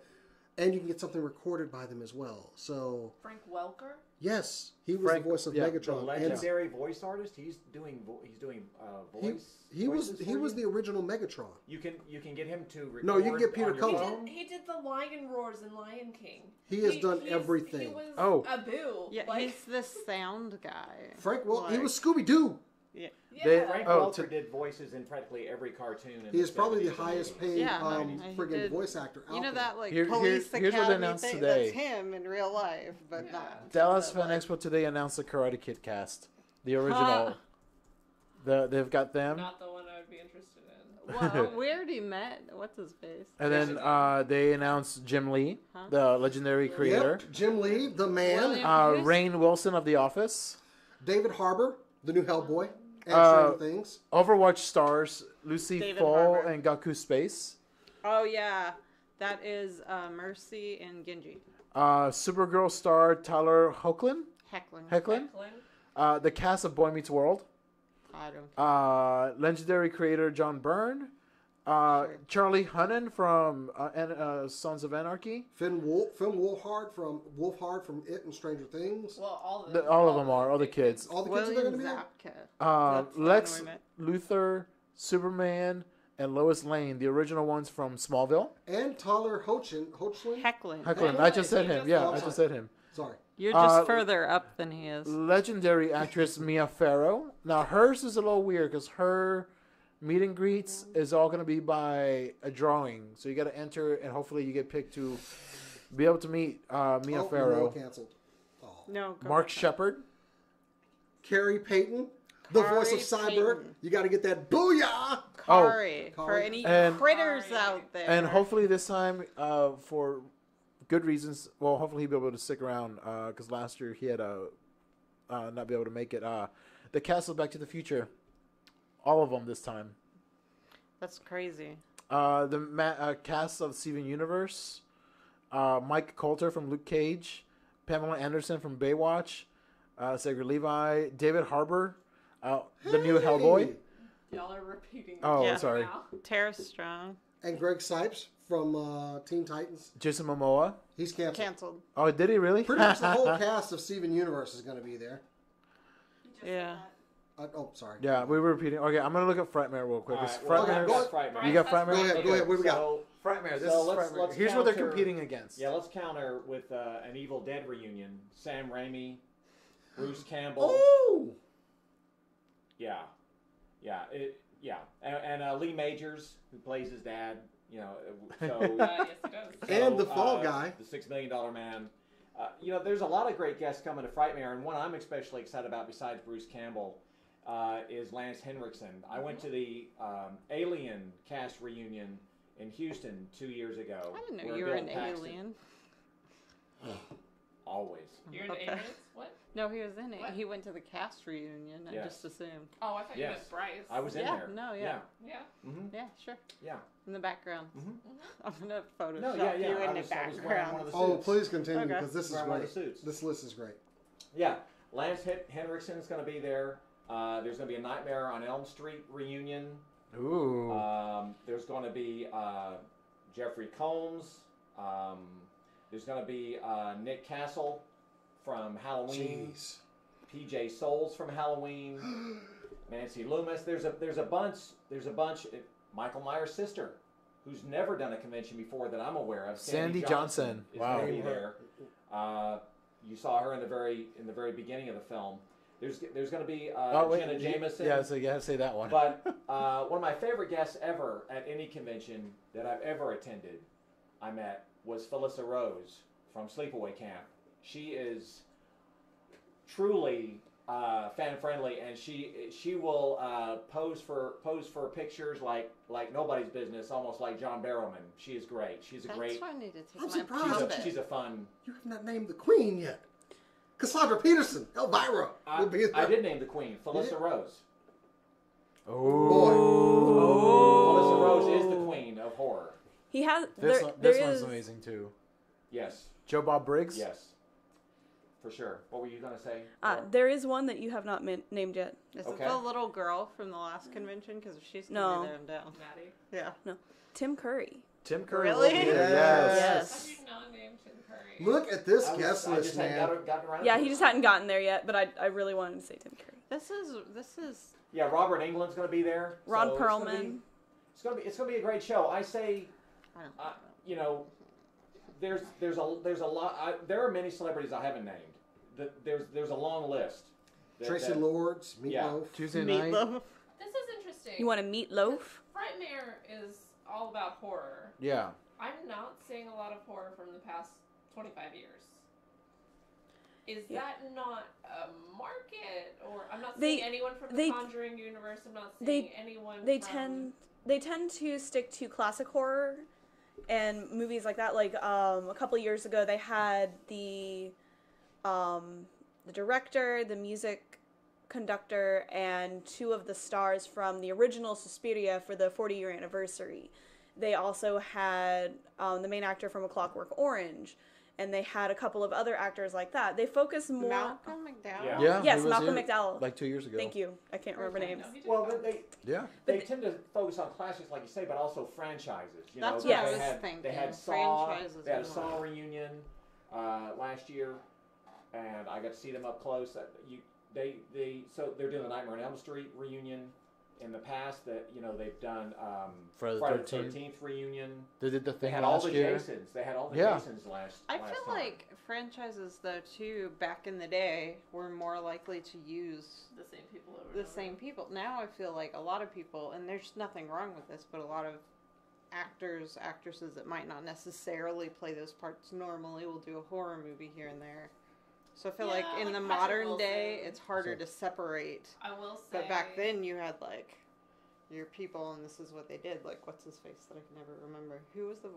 and you can get something recorded by them as well. So Frank Welker. yes, he was Frank- the voice of yeah, the Megatron. and legendary voice artist. He's doing voice. he was voices for was you? the original Megatron. You can get him to record. No, you can get Peter on your Cullen. phone. He did the lion roars in Lion King. He has done He everything. was Oh. Abu. Yeah, like, he's the sound guy. Frank Welker, he Like- was Scooby Doo. Yeah. yeah. They- Frank Oh, Welker did voices in practically every cartoon. In He is the probably the 70s and highest 80s. paid Yeah, he friggin' did- voice actor out You know there. that like Here- police here's what they academy announced thing? today. That's him in real life, but Yeah. not. Dallas but, Fan like, Expo today announced the Karate Kid cast, the original. They've got them, Not the one I would be interested in. Well, we already met. What's his face? and then they announced Jim Lee, Huh? the legendary creator. Yep, Jim Lee, the man. William- Rainn Wilson of The Office. David Harbour, the new Hellboy, and Uh, Stranger Things. Overwatch stars Lucy David Foll Harbour. and Gaku Space. Oh yeah, that is Mercy and Genji. Supergirl star Tyler Hoechlin. Heckling. Hecklin. Declan. The cast of Boy Meets World. I don't. Legendary creator John Byrne. Charlie Hunnam from Sons of Anarchy. Finn Wolfhard from It and Stranger Things. Well, all of them. All of them are, all the kids. All the kids are going to William be in. Zapka. That's the Lex one we met. Luthor, Superman, and Lois Lane, the original ones from Smallville. And Tyler Hoechlin. Heckling. Hecklin, I just said him. Yeah, I Oh, just said him. Sorry. You're just Uh, further up than he is. Legendary actress Mia Farrow. Now hers is a little weird because her meet and greets is all going to be by a drawing. So you got to enter, and hopefully you get picked to be able to meet Mia Oh, Farrow. canceled. Oh. No. Go Mark back. Shepard. Carrie Payton, the voice of Carrie Cyborg. Payton. You got to get that booyah. Kari. For Kari. any And- critters Kari. out there. And hopefully this time, for good reasons, well, hopefully he'll be able to stick around because last year he had not be able to make it. The cast of Back to the Future, all of them this time. That's crazy. The cast of Steven Universe, Mike Coulter from Luke Cage, Pamela Anderson from Baywatch, Sager Levi, David Harbour, the new Hellboy. Y'all are repeating. Oh, Yeah. sorry. Now. Tara Strong. And Greg Sipes from Teen Titans. Jason Momoa. He's canceled. Canceled. Oh, did he really? Pretty much the whole cast of Steven Universe is going to be there. Yeah. Oh, sorry. Yeah, we were repeating. Okay, I'm gonna look at Frightmare real quick. All Is right, well, Frightmare- go- Frightmare. you got Go Frightmare? Go ahead. Go ahead. What do we got? So, Frightmare. So let's Here's what they're counter- competing against. yeah, let's counter with an Evil Dead reunion. Sam Raimi, Bruce Campbell. Oh! Yeah, and Lee Majors, who plays his dad. You know, so Yes, it does. And the Fall Guy. the $6 Million Man. There's a lot of great guests coming to Frightmare, and one I'm especially excited about, besides Bruce Campbell, is Lance Henriksen. I went to the Alien cast reunion in Houston 2 years ago. I didn't know where you were Bill an Paxton- alien. Always. You're an Okay. aliens? What? No, he was in it. What? He went to the cast reunion. I Yes. just assumed. Oh, I thought you Yes. meant Bryce. I was in Yeah, there. no, yeah. Yeah. Yeah. Mm-hmm. Yeah, sure. Yeah. In the background. Mhm. I'm gonna Photoshop No, yeah. you in I the was wearing one background. of the Oh, suits. please continue Okay. because this is Wearing one of great. the suits. This list is great. Yeah. Lance Henriksen's going to be there. There's going to be a Nightmare on Elm Street reunion. Ooh. There's going to be Jeffrey Combs. There's going to be Nick Castle from Halloween. Jeez. PJ Souls from Halloween. Nancy Loomis. There's a bunch. Michael Myers' sister, who's never done a convention before that I'm aware of. Sandy Johnson. is Wow. going to be there. You saw her in the very beginning of the film. There's going to be Jenna Jameson. Yeah, so you gotta say that one. But one of my favorite guests ever at any convention that I've ever attended, I met, was Felissa Rose from Sleepaway Camp. She is truly fan friendly, and she will pose for pictures like nobody's business, almost like John Barrowman. She is great. She's a That's great. why I need to take I'm my surprised. puppet. She's a fun. You have not named the queen yet. Cassandra Peterson, Elvira. will be I there. did name the queen, Felissa did? Rose. Boy. Felissa Rose is the queen of horror. He has. this there, one, there this one's is- amazing too. Yes, Joe Bob Briggs. yes, for sure. What were you going to say? There is one that you have not named yet. Is Okay. it the little girl from the last convention? Because she's No. gonna be there and down. Maddie. Yeah. Tim Curry. Tim Curry. Really? Will be there. Yes. Yes. How did you not name Tim Curry? Look at this I guest just list, hadn't man. gotten around Yeah, to he it. just hadn't gotten there yet, but I really wanted to say Tim Curry. This is. Yeah, Robert England's going to be there. Ron so Perlman. It's going to be a great show. I say, I don't you know, there's a lot. There are many celebrities I haven't named. There's a long list. Tracy Lords, Meatloaf. Yeah. Tuesday night. Meatloaf. This is interesting. You want a meatloaf? Frightmare is all about horror. Yeah. I'm not seeing a lot of horror from the past 25 years. Is Yeah. that not a market? Or I'm not They- seeing anyone from the they- Conjuring universe. I'm not they- seeing anyone They from... tend to stick to classic horror and movies like that. Like a couple of years ago, they had the director, the music conductor, and two of the stars from the original Suspiria for the 40-year anniversary. They also had the main actor from A Clockwork Orange, and they had a couple of other actors like that. They focus more. Malcolm McDowell. Yeah. Yeah. Yes, he was Malcolm here McDowell. Like 2 years ago. Thank you. I can't remember names. No, he didn't Well, go. Yeah. they tend to focus on classics, like you say, but also franchises. You That's know, what I they was had, thinking. They had Saw. Franchises They had a and Saw all. reunion last year, and I got to see them up close. So they're doing the Nightmare on Elm Street reunion. In the past, that they've done Friday the Friday the 13th. 13th reunion. They did the They thing had all last the year. Jasons. They had all the Yeah. Jasons last. I last feel time. like franchises, though, too, back in the day, were more likely to use The same people over the and over. same people. Now I feel like a lot of people, and there's nothing wrong with this, but a lot of actors, actresses that might not necessarily play those parts normally will do a horror movie here and there. So I feel like Yeah, in like the Patrick modern day, Wilson. it's harder to separate. I will say. But back then, you had like your people, and this is what they did. Like, what's his face that I can never remember? Who was the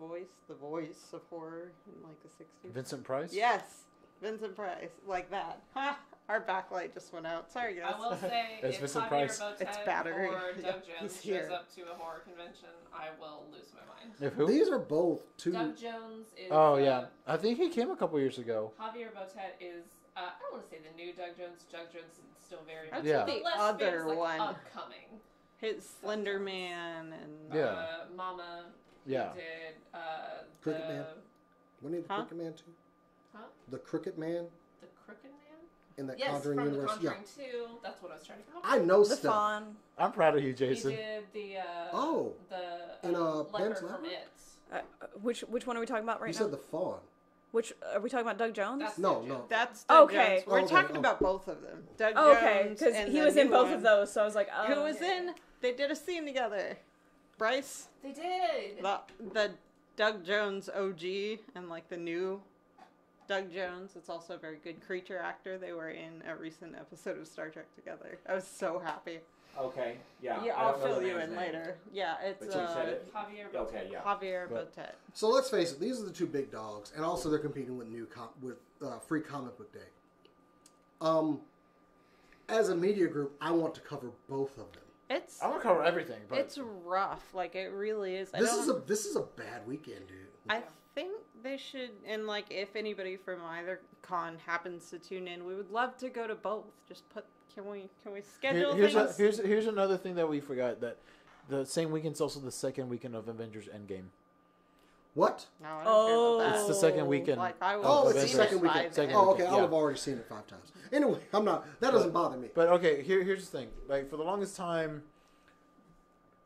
voice of horror in like the 60s? Vincent Price? Yes, Vincent Price, like that. Ha! Our backlight just went out. Sorry, guys. I will say, It's if Vincent Javier Price. Botet It's battery. or Yeah, Doug he's Jones here. shows up to a horror convention, I will lose my mind. If who? These are both two. Doug Jones is. Oh, yeah. I think he came a couple years ago. Javier Botet is. I don't want to say the new Doug Jones. Doug Jones is still very much. Yeah. The The less other famous, like, one. upcoming. His Slender Man and Yeah. Mama. Yeah. He did. Cricket the, Man. Wasn't he the Huh? Crooked Man too? Huh? The Crooked Man The Crooked Man. in that Yes, Conjuring from the universe. Conjuring 2. That's what I was trying to come up Yeah, I with. know The stuff. Fawn. I'm proud of you, He Jason. did the. Oh. The In, leper Pan's from Labyrinth? It. Which one are we talking about right You now? said the Fawn. Which are we talking about? Doug Jones? That's No, Doug no. Jones. that's Doug Okay. Jones. We're Okay, talking oh. about both of them. Doug Oh, okay, Jones because and he the was in new both one. of those, so I was like, oh. Who was in? They did a scene together. Bryce, They did. the Doug Jones OG, and like the new Doug Jones. It's also a very good creature actor. They were in a recent episode of Star Trek together. I was so happy. Okay. Yeah. Yeah, I I'll don't know fill the you man's in name. later. Yeah, it's But you said it. Javier Botet. Okay. Yeah. Javier But- Botet. So let's face it, these are the two big dogs, and also they're competing with free comic book day. As a media group, I want to cover both of them. It's I want to cover everything, but it's rough. Like it really is. This is a bad weekend, dude. I think they should, and like if anybody from either con happens to tune in, we would love to go to both. Just put can we schedule things? Here's another thing that we forgot, that the same weekend's also the second weekend of Avengers Endgame. What? No, I don't care about that. It's the second weekend. Like I Oh, will it's the see second it weekend. live Second and- Oh, okay. weekend, I'll yeah. have already seen it 5 times. Anyway, I'm not. That doesn't bother me. But okay, here's the thing. Like, for the longest time,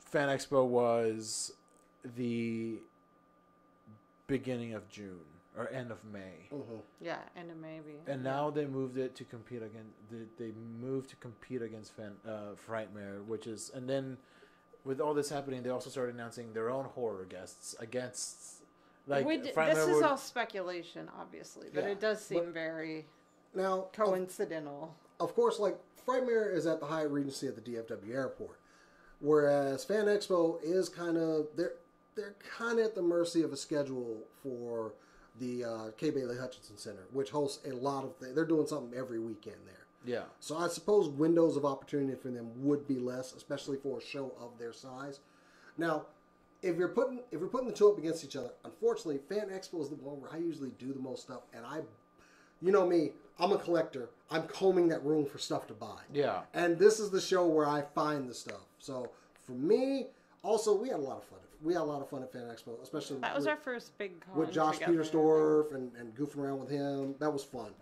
Fan Expo was the beginning of June or end of May, Mhm. Yeah, and maybe. and now they moved it to compete against. They moved to compete against Frightmare, which is, and then with all this happening, they also started announcing their own horror guests against. Like Frightmare this is would- all speculation, obviously, but Yeah, it does seem but- very Now, coincidental. of course, like Frightmare is at the Hyatt Regency at the DFW airport, whereas Fan Expo is kind of they're kind of at the mercy of a schedule for the K. Bailey Hutchinson Center, which hosts a lot of things. They're doing something every weekend there. Yeah. So I suppose windows of opportunity for them would be less, especially for a show of their size. Now, if you're putting the two up against each other, unfortunately, Fan Expo is the one where I usually do the most stuff, and you know me, I'm a collector. I'm combing that room for stuff to buy. Yeah. And this is the show where I find the stuff. So for me, also we had a lot of fun. We had a lot of fun at Fan Expo, especially That was our first big con with Josh together. Petersdorf and goofing around with him. That was fun.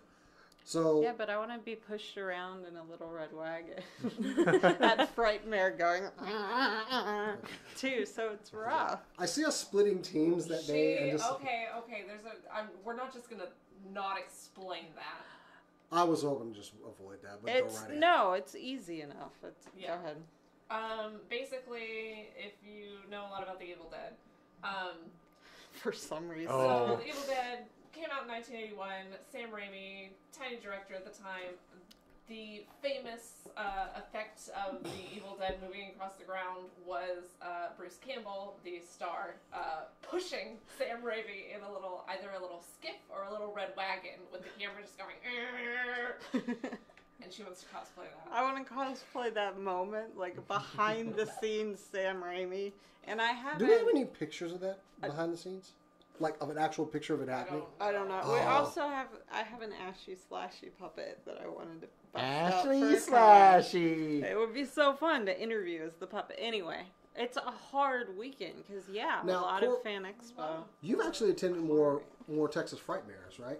So Yeah, but I want to be pushed around in a little red wagon. That Frightmare going too, so it's rough. I see us splitting teams that day, and just Okay. We're not just gonna not explain that. I was hoping to just avoid that, but go right ahead. No, it's easy enough. Yeah. Go ahead. Basically, if you know a lot about The Evil Dead, For some reason. Oh. so The Evil Dead came out in 1981. Sam Raimi, tiny director at the time. The famous effect of the Evil Dead moving across the ground was Bruce Campbell, the star, pushing Sam Raimi in either a little skiff or a little red wagon with the camera just going. And she wants to cosplay that. I want to cosplay that moment, like behind the scenes Sam Raimi. And I haven't. Do we have any pictures of that behind the scenes? Like of an actual picture of it happening? I don't know. Oh. We also have. I have an Ashy Slashy puppet that I wanted to. bust out Ashley for a con. Slashy. It would be so fun to interview as the puppet. Anyway, it's a hard weekend because a Now, lot of Fan Expo. You've actually attended more Texas Frightmares, right?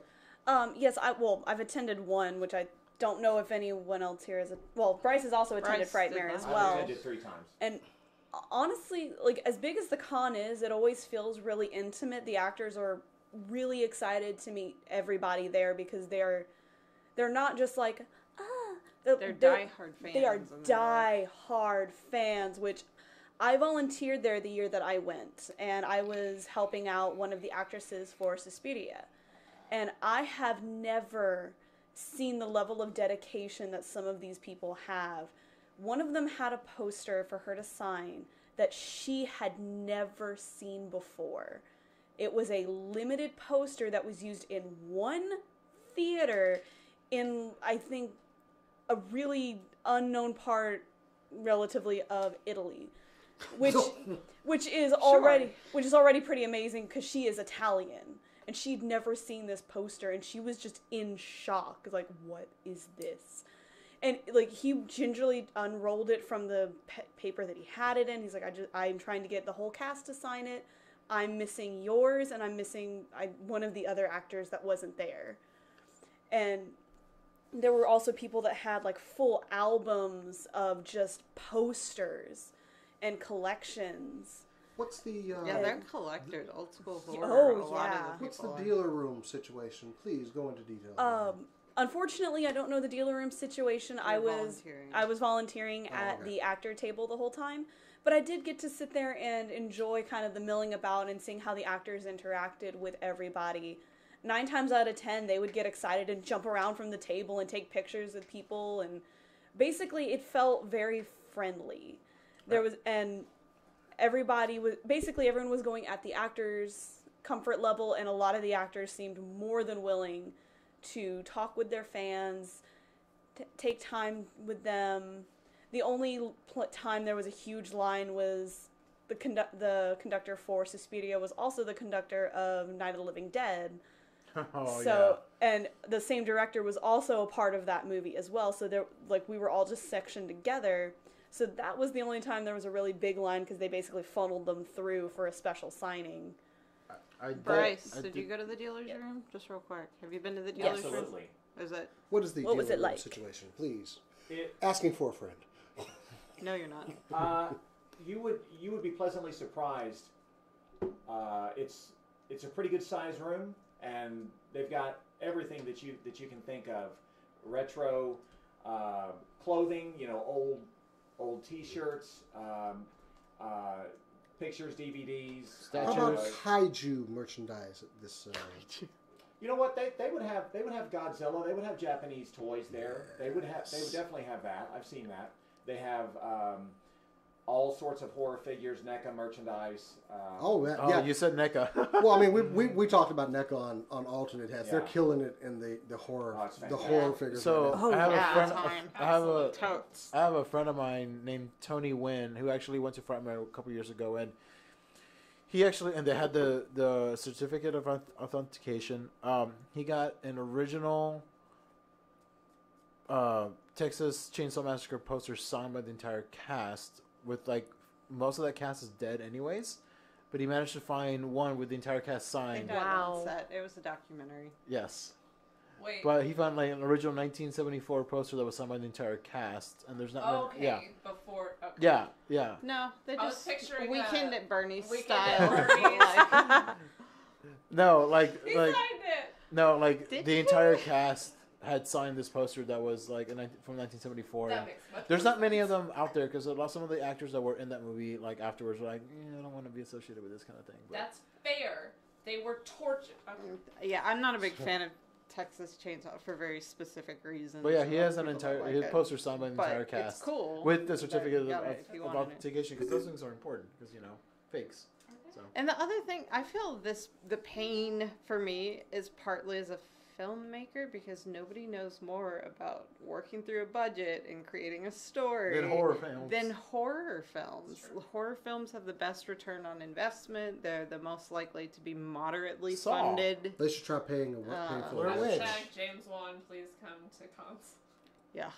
Yes, I've attended one, which I don't know if anyone else here has. Bryce has also attended Bryce did Frightmare as that. well. I did 3 times. And honestly, like, as big as the con is, it always feels really intimate. The actors are really excited to meet everybody there because they're not just like, They're diehard fans. They are and they're like- die-hard fans, which I volunteered there the year that I went, and I was helping out one of the actresses for Suspiria. And I have never seen the level of dedication that some of these people have. One of them had a poster for her to sign that she had never seen before. It was a limited poster that was used in one theater in, I think, a really unknown part, relatively, of Italy, which is already pretty amazing because she is Italian and she'd never seen this poster and she was just in shock, like, what is this? And like he gingerly unrolled it from the paper that he had it in. He's like, I'm trying to get the whole cast to sign it. I'm missing yours, and I'm missing one of the other actors that wasn't there. And there were also people that had like full albums of just posters and collections. What's the Yeah, they're collectors, old school horror. Oh, a lot of yeah. the what's the people. dealer room situation? Please go into detail. Unfortunately, I don't know the dealer room situation. I was volunteering at okay. the actor table the whole time, but I did get to sit there and enjoy kind of the milling about and seeing how the actors interacted with everybody. 9 times out of 10, they would get excited and jump around from the table and take pictures with people, and basically it felt very friendly. There was, and everyone was going at the actors' comfort level, and a lot of the actors seemed more than willing to talk with their fans take time with them. The only time there was a huge line was the conductor for Suspiria was also the conductor of Night of the Living Dead. And the same director was also a part of that movie as well. So we were all just sectioned together. So that was the only time there was a really big line because they basically funneled them through for a special signing. Bryce, did you go to the dealer's room? Just real quick. Have you been to the dealer's room? Absolutely. What is the What was dealer it room like? situation? Please. Asking for a friend. No, you're not. You would be pleasantly surprised. It's a pretty good size room, and they've got everything that you can think of: retro clothing, old T-shirts, pictures, DVDs, How about kaiju merchandise at this? You know what? They would have Godzilla. They would have Japanese toys there. They would definitely have that. I've seen that. They have all sorts of horror figures, NECA merchandise. Yeah. You said NECA. Well, I mean, we talked about NECA on alternate heads. Yeah. They're killing it in the horror Oh, horror figures. So right now. I have a friend of mine named Tony Wynn who actually went to Frightmare a couple years ago, and he actually they had the certificate of authentication. He got an original Texas Chainsaw Massacre poster signed by the entire cast. With most of that cast is dead anyways, but he managed to find one with the entire cast signed. Wow. It was a documentary. Yes. Wait. But he found an original 1974 poster that was signed by the entire cast, and there's not Okay. many. Yeah. Before. Okay. Yeah. No, they I was just picturing Weekend at Bernie's Weekend style. at Bernie's. No, He signed it. no, Did the you? entire cast had signed this poster that was from 1974. That and makes much there's more not many of sense. them out there because some of the actors that were in that movie afterwards were like, I don't want to be associated with this kind of thing. But That's fair. They were tortured. Okay. Yeah, I'm not a big fan of Texas Chainsaw for very specific reasons. But yeah, he has an People entire don't like his it. poster signed by the But entire cast. It's cool. With the certificate Got it if you of wanted it. authentication, because those things are important, because, fakes. So. And the other thing, I feel the pain for me is partly as a filmmaker because nobody knows more about working through a budget and creating a story Than horror films. Horror films have the best return on investment. They're the most likely to be moderately Saw. funded. They should try paying for Blair it. Witch. Hashtag James Wan, please come to cons. Yeah.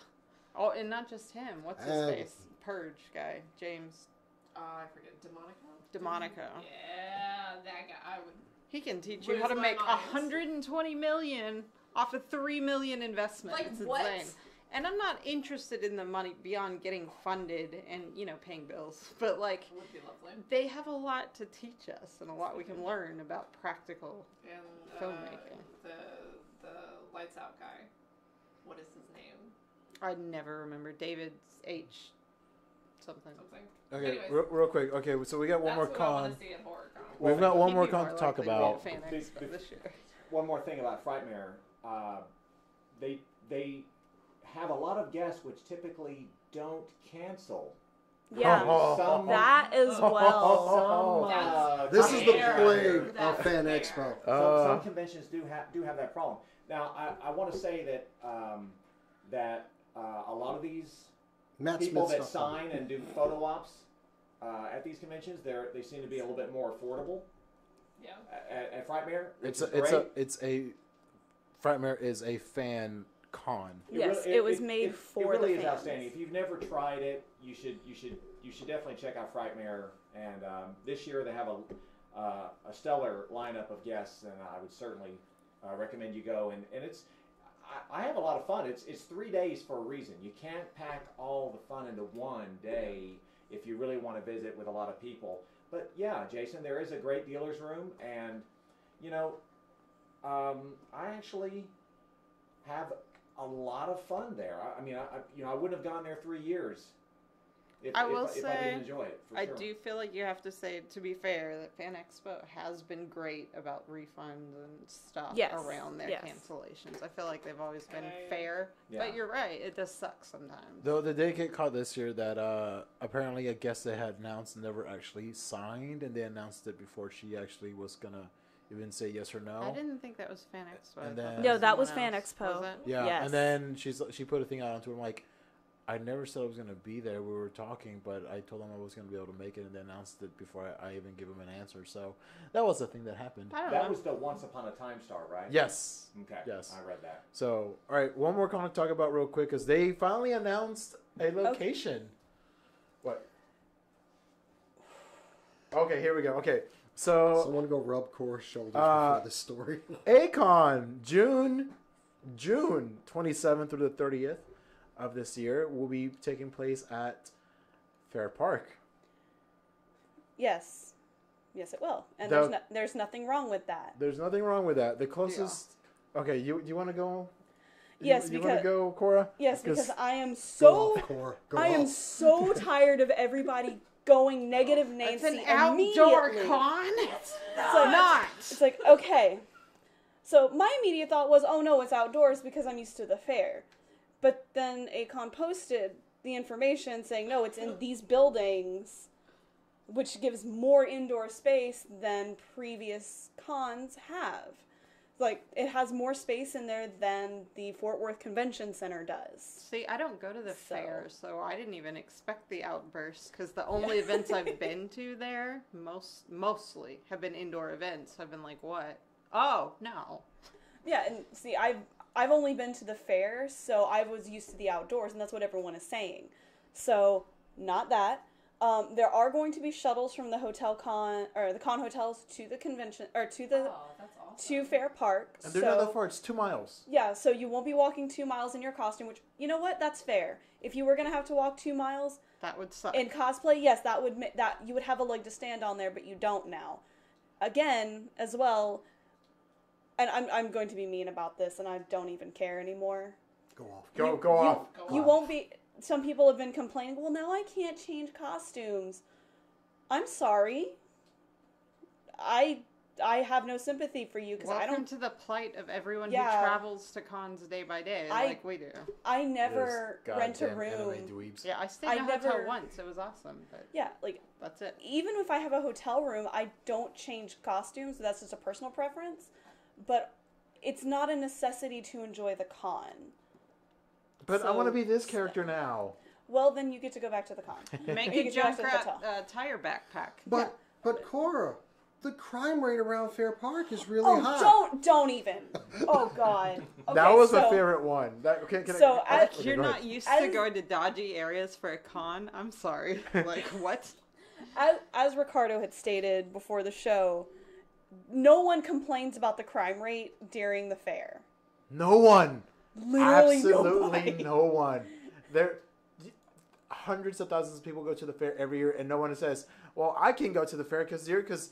Oh, and not just him. What's his face? Purge guy. James I forget. DeMonico? DeMonico. Yeah, that guy. I would. He can teach you Lose how to my make mind. 120 million off a 3 million investment. Like, It's what? insane. And I'm not interested in the money beyond getting funded and, paying bills. But, Would be lovely. they have a lot to teach us and a lot we can learn about practical. And Filmmaking. The lights out guy. What is his name? I never remember. David H. something. Okay, Anyways. real quick. Okay, so we got one more That's what I con. want to see at HorrorCon. We've got one He'd more be con to talk likely about. be at Fan Expo this year. One more thing about Frightmare. They have a lot of guests which typically don't cancel. Yeah, Oh. that as well. This is the Fair. plague That's of Fan fair. Expo. Some conventions do have that problem. Now, I want to say that a lot of these Matt people Smith that stuff. sign and do photo ops at these conventions, they seem to be a little bit more affordable. Yeah. At Frightmare, which It's is a Frightmare is a fan con. Yes, it was made for It really the is fans. outstanding. If you've never tried it, you should definitely check out Frightmare. And this year they have a stellar lineup of guests, and I would certainly recommend you go. And it's I have a lot of fun. It's 3 days for a reason. You can't pack all the fun into one day if you really want to visit with a lot of people. But yeah, Jason, there is a great dealer's room, and I actually have a lot of fun there. I wouldn't have gone there 3 years if I will if I say, didn't enjoy it. For I sure. do feel like you have to say, to be fair, that Fan Expo has been great about refunds and stuff Yes, around their yes. cancellations. I feel like they've always been I- fair. Yeah. But you're right, it does suck sometimes. Though they did get caught this year that apparently a guest they had announced never actually signed, and they announced it before she actually was gonna, even say yes or no. I didn't think that was Fan Expo. And then- No, that was someone Fan else. Expo. Was it? Yeah, Yes. and then she put a thing out on Twitter. I'm like, I never said I was gonna be there. We were talking, but I told them I was gonna be able to make it, and they announced it before I even give them an answer. So that was the thing that happened. I don't That know. was the Once Upon a Time star, right? Yes. Okay. Yes. I read that. So, all right, one more comic to talk about real quick because they finally announced a location. What? Okay, here we go. Okay, so Someone go rub Cora's shoulders Uh, before this story. Acon, June 27th through the 30th of this year will be taking place at Fair Park. Yes. Yes, it will. And The- there's nothing wrong with that. There's nothing wrong with that. The closest. Okay, you want to go? Yes, you want to because- go, Cora? Yes, because I am Go so off, Cora. Go I am off. so tired of everybody going negative Nancy It's an outdoor immediately. con. It's like, Not. It's like, okay. So my immediate thought was, oh no, it's outdoors because I'm used to the fair. But then Acon posted the information saying, no, it's in these buildings, which gives more indoor space than previous cons have. Like, it has more space in there than the Fort Worth Convention Center does. See, I don't go to the So- fair, so I didn't even expect the outburst because the only events I've been to there mostly have been indoor events. I've been like, what? Oh no. Yeah, and see, I've only been to the fair, so I was used to the outdoors, and that's what everyone is saying. So, not that. There are going to be shuttles from the the con hotels to the convention, or to the Oh, that's awesome. to Fair Park. And they're not that far. It's 2 miles. Yeah, so you won't be walking 2 miles in your costume, which, you know what, that's fair. If you were going to have to walk 2 miles That would suck. in cosplay, yes, that you would have a leg to stand on there, but you don't now. Again, as well, and I'm going to be mean about this, and I don't even care anymore. Go off. Go off. You won't be. Some people have been complaining, well, now I can't change costumes. I'm sorry. I have no sympathy for you because I Welcome don't. to the plight of everyone Yeah. who travels to cons day by day, like we do. I never Those rent a goddamn anime room. dweebs. Yeah, I stayed I in a hotel never- once. It was awesome, but Yeah, like, that's it. even if I have a hotel room, I don't change costumes. That's just a personal preference. But it's not a necessity to enjoy the con. But I So- want to be this character now. Well, then you get to go back to the con. Make You a get to go back to the Junkrat hotel. tire backpack. But Cora, the crime rate around Fair Park is really high. Don't even. Oh God. Okay, That was my so- favorite one. Can So, I, as- okay, You're go not ahead. used As- to going to dodgy areas for a con? I'm sorry. Like, what? As Ricardo had stated before the show, no one complains about the crime rate during the fair. No one. Literally Absolutely nobody. no one. There, hundreds of thousands of people go to the fair every year, and no one says, "Well, I can go to the fair because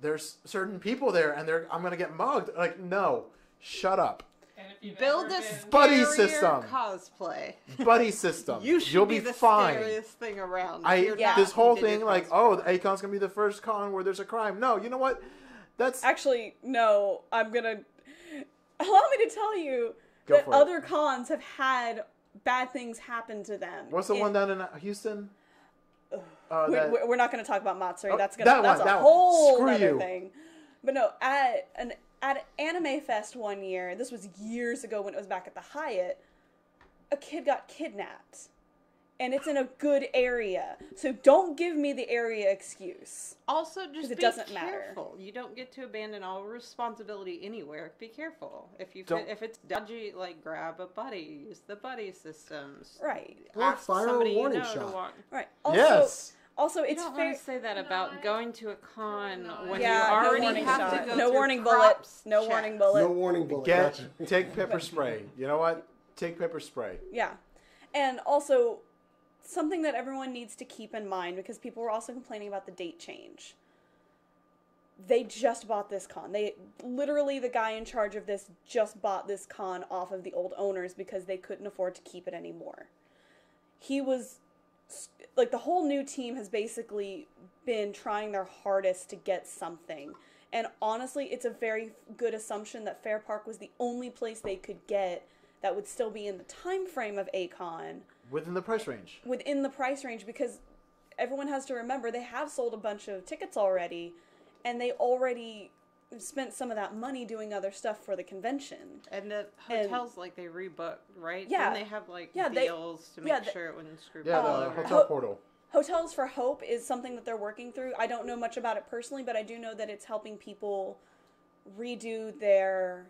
there's certain people there, and I'm gonna get mugged." Like, no, shut up. And if you've Build ever a been- Buddy scarier system. cosplay. Buddy system. You should You'll be be the fine. scariest thing around. I If you're not, this whole you did thing your like, cosplay oh, wrong. Acon's gonna be the first con where there's a crime. No, you know what? That's Actually, no. I'm gonna allow me to tell you Go that for it. other cons have had bad things happen to them. what's the one down in Houston? We're not going to talk about Matsuri. Oh, That's that that's one, a that one. whole Screw other you. thing. But no, at Anime Fest one year, this was years ago when it was back at the Hyatt, a kid got kidnapped. And it's in a good area. So don't give me the area excuse. Also, just it be doesn't matter. careful. You don't get to abandon all responsibility anywhere. Be careful. If Don't- if it's dodgy, like grab a buddy. Use the buddy systems. Right. Or Ask fire a somebody you warning know to shot. walk. Right. Also, Yes. Also, You it's don't fair. want to say that about going to a con when Yeah, you no already warning have shot. to go No through warning bullet. crops No check. warning bullet. No warning bullet. Gotcha. Take pepper spray. You know what? Take pepper spray. Yeah. And also, something that everyone needs to keep in mind, because people were also complaining about the date change. They just bought this con. Literally, the guy in charge of this just bought this con off of the old owners because they couldn't afford to keep it anymore. He was, like, the whole new team has basically been trying their hardest to get something. And honestly, it's a very good assumption that Fair Park was the only place they could get that would still be in the time frame of A-Con. Within the price range. Within the price range, because everyone has to remember they have sold a bunch of tickets already, and they already spent some of that money doing other stuff for the convention. And the hotels, like, they rebooked, right? Yeah. And they have, like, Yeah, deals to make sure it wouldn't screw Yeah, people the over. hotel portal. Hotels for Hope is something that they're working through. I don't know much about it personally, but I do know that it's helping people redo their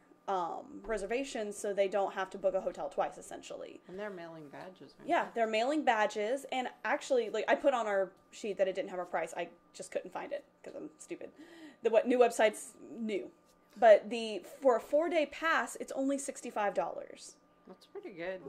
reservations so they don't have to book a hotel twice, essentially. And they're mailing badges, right? Yeah, they're mailing badges, and actually, like, I put on our sheet that it didn't have a price. I just couldn't find it because I'm stupid. The new website's new, but for a 4-day pass, it's only $65. That's pretty good.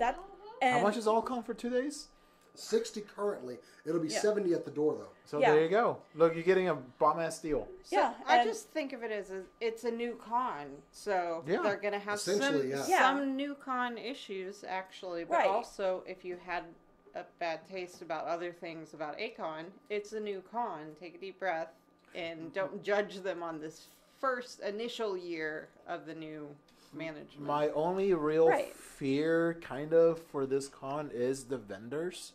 How much is all con for 2 days? 60 currently. It'll be Yeah. 70 at the door though. So Yeah. there you go. Look, you're getting a bomb-ass deal. So Yeah, I and- just think of it as it's a new con, so Yeah. they're gonna have Essentially, yeah. some new con issues actually, but Right. also if you had a bad taste about other things about a-con, it's a new con. Take a deep breath and don't judge them on this first initial year of the new management. My only real Right. fear, kind of, for this con is the vendors,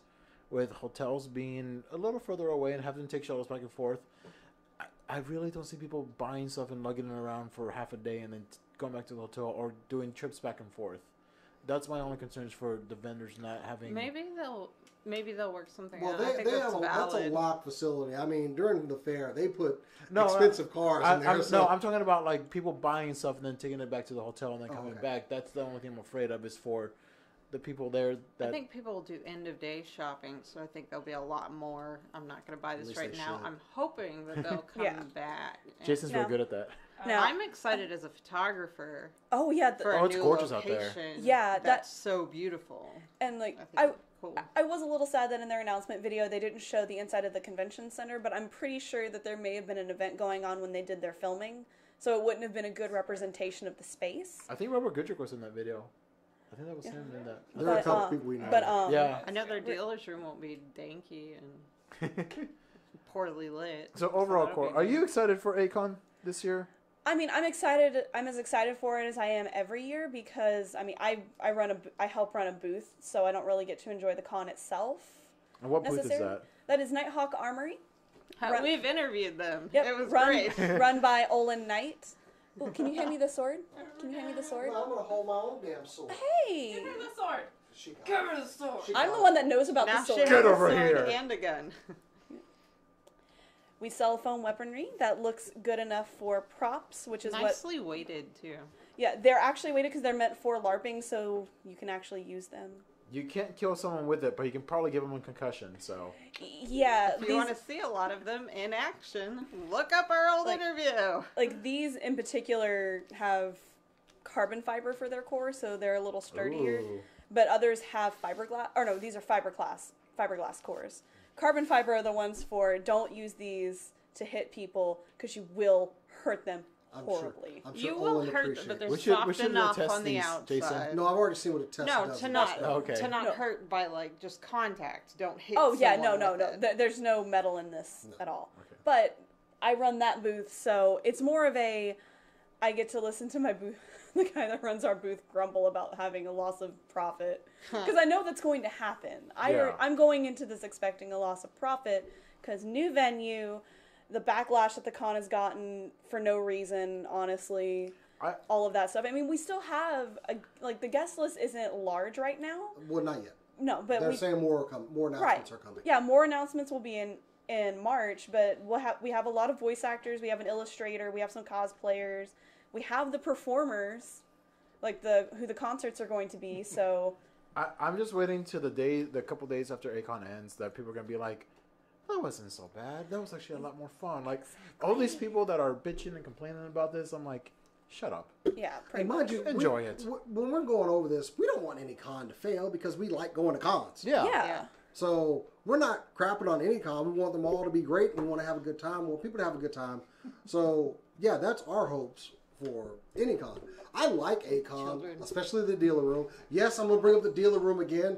with hotels being a little further away and having to take shuttles back and forth. I really don't see people buying stuff and lugging it around for half a day and then going back to the hotel or doing trips back and forth. That's my only concerns for the vendors not having. Maybe they'll work something Well, out. I they think have that's a valid. locked facility. I mean, during the fair, they put No, expensive cars in there. I'm talking about like people buying stuff and then taking it back to the hotel and then coming okay. back. That's the only thing I'm afraid of is for the people there that I think people will do end of day shopping, so I think there'll be a lot more. I'm not going to buy this least right they now. should. I'm hoping that they'll come Yeah. back. And Jason's No. real good at that. Now- I'm excited as a photographer Oh yeah, for a Oh, it's new gorgeous out there. location. Yeah, that's so beautiful. and like I think it's cool. I was a little sad that in their announcement video they didn't show the inside of the convention center, but I'm pretty sure that there may have been an event going on when they did their filming, so it wouldn't have been a good representation of the space. I think Robert Goodrick was in that video. I think that was him in that. There are a But, couple people we know. But Yeah. I know their dealer's room won't be danky and poorly lit. So overall, that'll be Cor, are good. you excited for Akon this year? I mean, I'm excited. I'm as excited for it as I am every year because I mean, I help run a booth, so I don't really get to enjoy the con itself. And what booth is Necessary? that? That is Nighthawk Armory. Run- We've interviewed them. Yep, It was run great. run by Olin Knight. Oh, can you hand me the sword? Can you hand me the sword? Well, I'm gonna hold my own damn sword. Hey, Give her the sword. She got Give it. her the sword. She I'm got the it. one that knows about Now the she sword. has Get a over sword here. and a gun. We sell foam weaponry that looks good enough for props, which is what. Nicely weighted too. Yeah, they're actually weighted because they're meant for LARPing, so you can actually use them. You can't kill someone with it, but you can probably give them a concussion. So Yeah, If you these, want to see a lot of them in action, look up our old Like- interview. like these in particular have carbon fiber for their core, so they're a little sturdier. Ooh. But others have fiberglass. Or no, these are fiberglass cores. Carbon fiber are the ones for don't use these to hit people because you will hurt them I'm horribly. Sure, I'm sure You will Owen hurt them, appreciate but it. they're We should- soft we should enough test on the these, outside. Jason. No, I've already seen what a test No, does. to not Okay. to not No. hurt by like just contact. Don't hit. Oh yeah, no, someone no, with no. it. There's no metal in this at all. Okay. But I run that booth, so it's more of a. I get to listen to my booth, the guy that runs our booth, grumble about having a loss of profit because I know that's going to happen. Yeah. I'm going into this expecting a loss of profit because new venue, the backlash that the con has gotten for no reason, honestly. All of that stuff. I mean, we still have the guest list isn't large right now. Well, not yet. No, but They're we saying more announcements are coming. Yeah, more announcements will be in March, but we have a lot of voice actors, we have an illustrator, we have some cosplayers, we have the performers, like who the concerts are going to be. So I'm just waiting to the couple days after Akon ends that people are gonna be like, that wasn't so bad. That was actually a lot more fun. Like all these people that are bitching and complaining about this, I'm like, shut up. yeah, And pretty mind much. you, Enjoy it. When we're going over this, we don't want any con to fail because we like going to cons. Yeah. Yeah. So we're not crapping on any con. We want them all to be great. We want to have a good time. We want people to have a good time. So yeah, that's our hopes for any con. I like a con, Children. especially the dealer room. Yes, I'm gonna bring up the dealer room again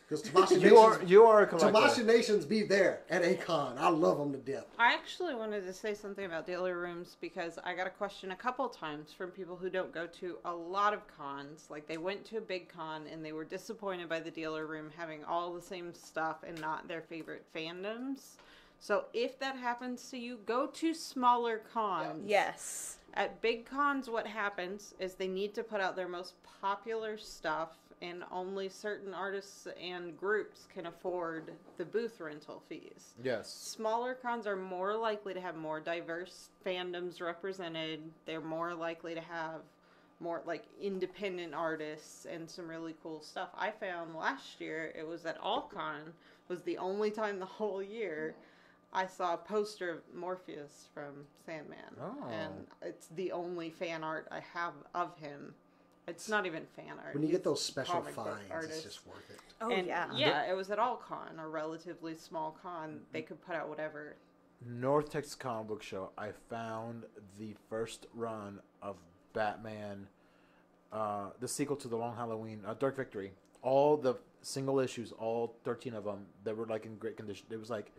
because Tomasi You are a collector. Tomasi Nations be there at a con. I love them to death. I actually wanted to say something about dealer rooms because I got a question a couple times from people who don't go to a lot of cons. Like they went to a big con and they were disappointed by the dealer room having all the same stuff and not their favorite fandoms. So if that happens to you, go to smaller cons. Yes. At big cons, what happens is they need to put out their most popular stuff, and only certain artists and groups can afford the booth rental fees. Yes. Smaller cons are more likely to have more diverse fandoms represented. They're more likely to have more like independent artists and some really cool stuff. I found last year, it was at AllCon, was the only time the whole year I saw a poster of Morpheus from Sandman. Oh. And it's the only fan art I have of him. It's not even fan art. When you He's get those special comic book finds, it's artist. just worth it. Oh, And yeah. it was at AllCon, a relatively small con. They could put out whatever. North Texas Comic Book Show, I found the first run of Batman, the sequel to the Long Halloween, Dark Victory. All the single issues, all 13 of them, that were like in great condition. It was like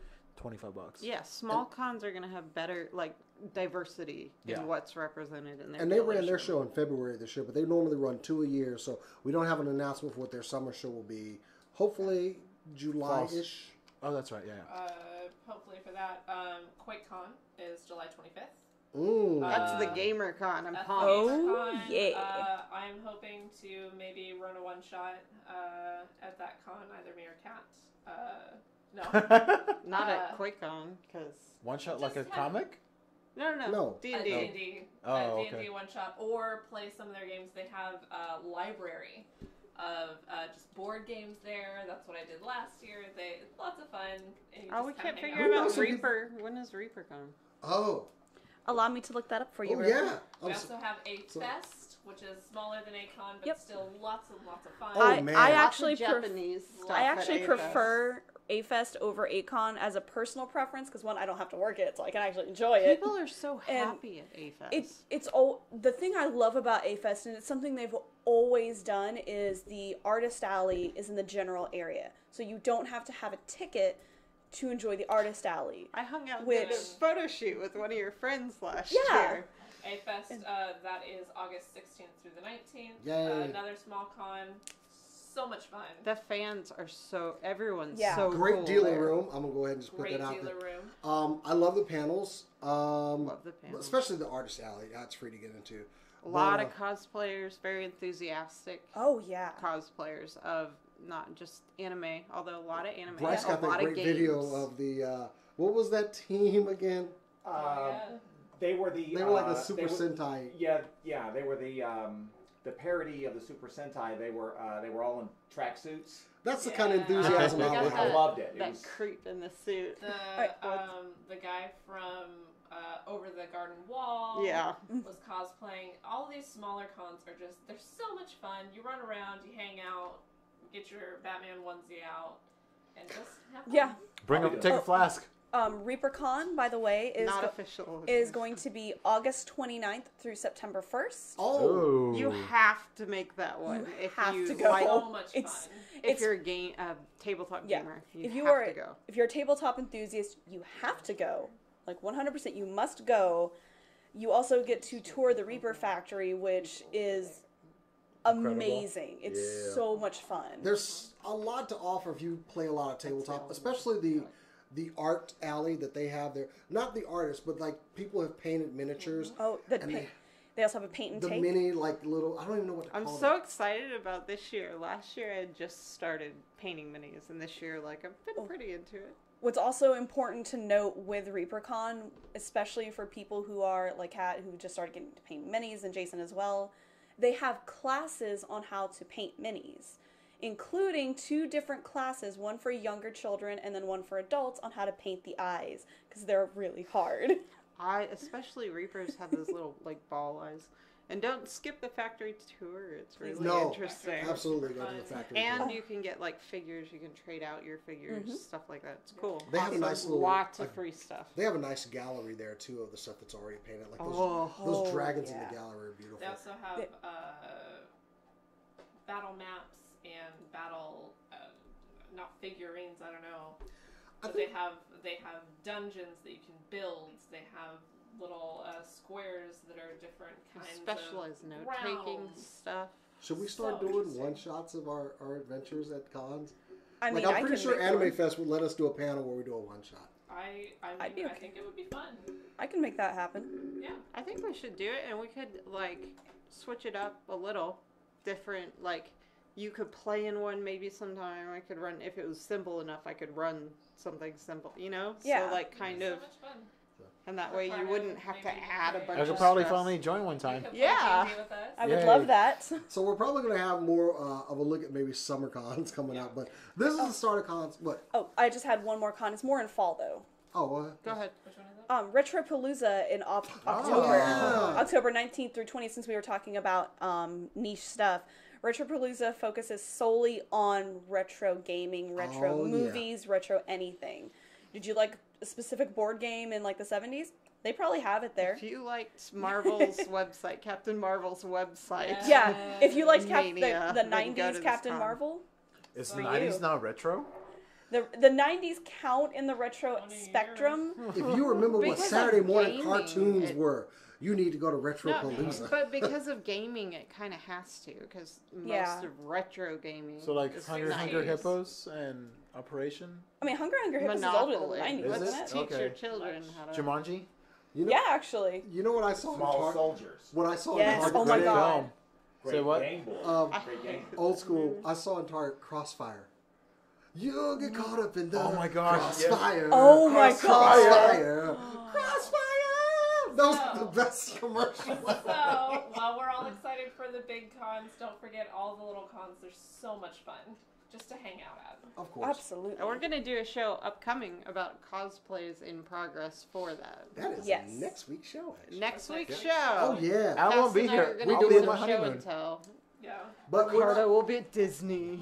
$25. Yeah, small cons are going to have better, like, diversity Yeah. in what's represented in their And they ran their dealership. show in February this year, but they normally run 2 a year, so we don't have an announcement for what their summer show will be. Hopefully, July-ish. Oh, that's right. Yeah. Hopefully for that. QuakeCon is July 25th. Ooh. That's the gamer con. I'm That's pumped. Oh, GamerCon. yeah. I'm hoping to maybe run a one-shot at that con, either me or Kat. No. Not at QuakeCon, because... One shot like a Just have- comic? No. D&D. D&D. Oh, D&D okay. one-shot. Or play some of their games. They have a library of just board games there. That's what I did last year. Lots of fun. And you Oh, just we kinda can't hang figure out. We know out some people- Reaper. When is ReaperCon? Oh. Allow me to look that up for you. Oh, real yeah. quick. We I'm also so- have a so- fest, which is smaller than a con, but Yep. still lots of fun. Oh, I man. actually Lots of Japanese stuff I at actually A-Fest. prefer A-Fest over A-Con as a personal preference because one, I don't have to work it, so I can actually enjoy it. People are so And happy at A-Fest. It's all the thing I love about A-Fest, and it's something they've always done, is the artist alley is in the general area, so you don't have to have a ticket to enjoy the artist alley. I hung out Which- and did a photo shoot with one of your friends last Yeah. year. A Fest, that is August 16th through the 19th. Yay. Another small con. So much fun. The fans are everyone's Yeah. so Great cool dealer there. room. I'm going to go ahead and just put Great that out dealer there. room. I love the panels. Love the panels. Especially the artist alley. That's free to get into. A lot But, of cosplayers, very enthusiastic Oh yeah, cosplayers of not just anime, although a lot of anime, Bryce a got that lot great of games. video of the, what was that team again? Yeah. They were the. They were like a Super they were- Sentai. Yeah. They were the parody of the Super Sentai. They were all in tracksuits. That's the kind of Yeah. enthusiasm They I got like. I loved it. It That was creep in the suit. The guy from Over the Garden Wall Yeah. was cosplaying. All these smaller cons are they're so much fun. You run around, you hang out, get your Batman onesie out, and just have fun. yeah. Take a flask. ReaperCon, by the way, Not official. is going to be August 29th through September 1st. Oh, Ooh. You have to make that one You if have you to go. like. So much It's- fun. If you're a tabletop Yeah. gamer, If you have are to go. if you're a tabletop enthusiast, you have to go. Like 100%, you must go. You also get to tour the Reaper Factory, which is Incredible. amazing. It's Yeah. so much fun. there's a lot to offer if you play a lot of tabletop, especially the art alley that they have there. Not the artists, but like people have painted miniatures. Oh, And they also have a paint and the tape. mini like little. I don't even know what to I'm call so them. excited about this year. Last year I had just started painting minis, and this year, like, I've been pretty into it. What's also important to note with ReaperCon, especially for people who are like Kat, who just started getting to paint minis, and Jason as well, they have classes on how to paint minis, including 2 different classes, one for younger children and then one for adults, on how to paint the eyes, because they're really hard. Especially Reapers have those little, like, ball eyes. And don't skip the factory tour. It's really No, interesting. Absolutely go to the factory. And you can get, like, figures. You can trade out your figures, stuff like that. It's cool. They have a Also, nice little- lots of free stuff. They have a nice gallery there too of the stuff that's already painted. Like those, Oh. those dragons in yeah. the gallery are beautiful. They also have battle maps and battle, not figurines. I don't know. I But think- they have dungeons that you can build. They have little squares that are different kinds Specialized of note-taking rounds. stuff. Should we start So doing interesting. one shots of our adventures at cons? I mean, I'm I pretty can sure make Anime one. Fest would let us do a panel where we do a one shot. I I'd be mean, I okay. think it would be fun. I can make that happen. Yeah. I think we should do it, and we could like switch it up a little, different. Like you could play in one maybe sometime. I could run if it was simple enough. I could run something simple, you know. Yeah. So like kind It'd of, be so much fun. and that way you Ricardo, wouldn't have to maybe add a play- bunch. I of could probably stress. finally join one time. You could play Yeah. D&D with us. I would Yay. love that. So we're probably going to have more of a look at maybe summer cons coming out, but this is the start of cons. What? Oh, I just had one more con. It's more in fall though. Oh, what? Go ahead. Which one is it? Retropalooza in October. yeah. October 19th through 20th, since we were talking about niche stuff. Retropalooza focuses solely on retro gaming, retro Oh, yeah. movies, retro anything. Did you like a specific board game in like the 70s? They probably have it there. If you liked Marvel's website, Captain Marvel's website, Yeah. Yeah, if you liked Mania, the then go to 90s this Captain con. Marvel, Is For the 90s you. now retro? the 90s count in the retro 20 years. spectrum. If you remember what Because of Saturday morning gaming, cartoons it- were, you need to go to No, Retropalooza. but because of gaming, it kind of has to, because most Yeah. of retro gaming. So like is Hungry 90s. Hungry Hippos and Operation? I mean, Hungry Hippos is older than the Monopoly. 90s, Is Let's it? isn't it? teach your Okay. children how to. Jumanji? You know, Yeah, actually. you know what I saw? Small in Tar- soldiers. What I saw Yes, in Target oh my today? God. Film. Great Say what? game board. Great game. Old school. I saw in Target Crossfire. You'll get caught up in the Oh my gosh, yes. Crossfire. Oh my God. Crossfire. Crossfire. Those are the best commercials. So, while we're all excited for the big cons, don't forget all the little cons. They're so much fun just to hang out at. Of course. Absolutely. And we're gonna do a show upcoming about cosplays in progress for that. That is Yes. next week's show. Actually. Next week's Yeah. show. Oh yeah. I won't be Cass and I are here. gonna I'll do be in some my show honeymoon. and tell. Yeah. But we're Ricardo not, will be at Disney.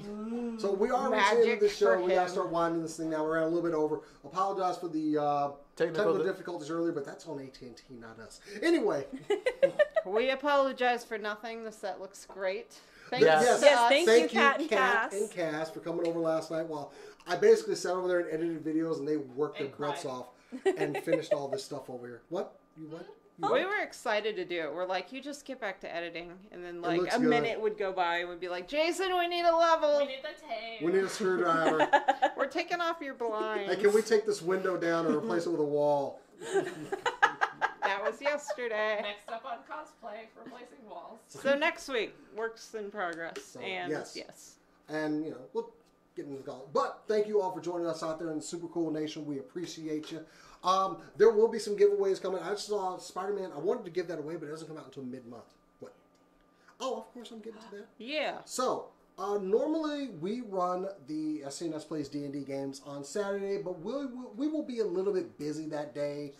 so we are reaching Magic the end of the show. for We gotta him. start winding this thing down. We're a little bit over. Apologize for the technical difficulties earlier, but that's on AT&T, not us. Anyway. We apologize for nothing. The set looks great. Thank Yes. you. Yes. to Yes, us. thank you, Kat and Cass. and Cass, for coming over last night while I basically sat over there and edited videos, and they worked their And butts cried. off and finished all this stuff over here. What? You what? You We what? were excited to do it. We're like, you just get back to editing, and then like looks a good. minute would go by, and we'd be like, Jason, we need a level. We need the tape. We need a screwdriver. We're taking off your blinds. Hey, can we take this window down and replace it with a wall? That was yesterday. Next up on cosplay, replacing walls. So next week, works in progress. So, And yes. And, you know, we'll get into the call. But thank you all for joining us out there in the Super Cool Nation. We appreciate you. There will be some giveaways coming. I just saw Spider-Man. I wanted to give that away, but it doesn't come out until mid-month. What? Oh, of course I'm getting to that. Yeah. So, normally we run the SCNS Plays D&D games on Saturday, but we will be a little bit busy that day.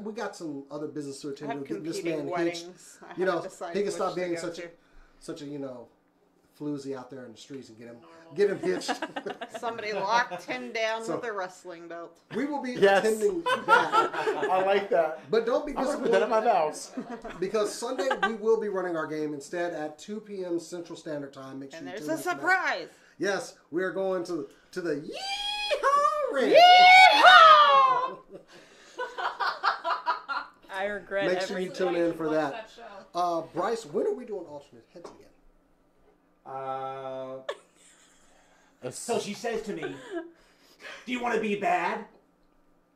We got some other business to I attend to. have Getting this competing man hitched. weddings. I You know, haven't decided he can which stop to being go such a to. you know, floozy out there in the streets and get him hitched. Somebody locked him down So- with a wrestling belt. We will be Yes. attending that. I like that. But don't be I'm going to put that in my disappointed vows. because Sunday we will be running our game instead at 2 p.m. Central Standard Time. Make sure And you there's tune a in for that. surprise. Yes, we are going to the Yeehaw Ranch. Yeehaw! I regret Make sure you everything. tune in for Watch that. show. Bryce, when are we doing alternate heads again? So she says to me, "Do you want to be bad?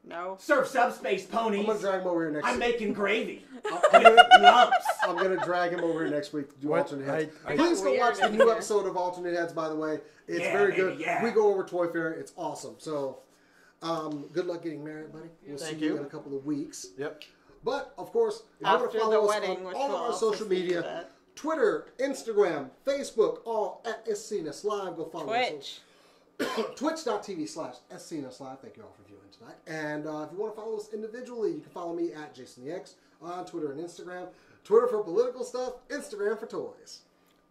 No. Surf subspace I'm ponies. gonna drag him over here next. I'm making gravy I'm gonna, lumps." I'm gonna drag him over here next week to do What? alternate heads. I- Please go Weird watch the in new here. episode of Alternate Heads. By the way, it's Yeah, very baby, good. yeah. We go over Toy Fair. It's awesome. So, good luck getting married, buddy. We'll Thank see you you. in a couple of weeks. Yep. But of course, if you want After to follow the us wedding, on which all we'll of our also social see media, that. Twitter, Instagram, Facebook, all at SCNS Live. Go follow us. Twitch. Twitch.tv/SCNS Live. Thank you all for viewing tonight. And if you want to follow us individually, you can follow me at JasonTheX on Twitter and Instagram. Twitter for political stuff, Instagram for toys.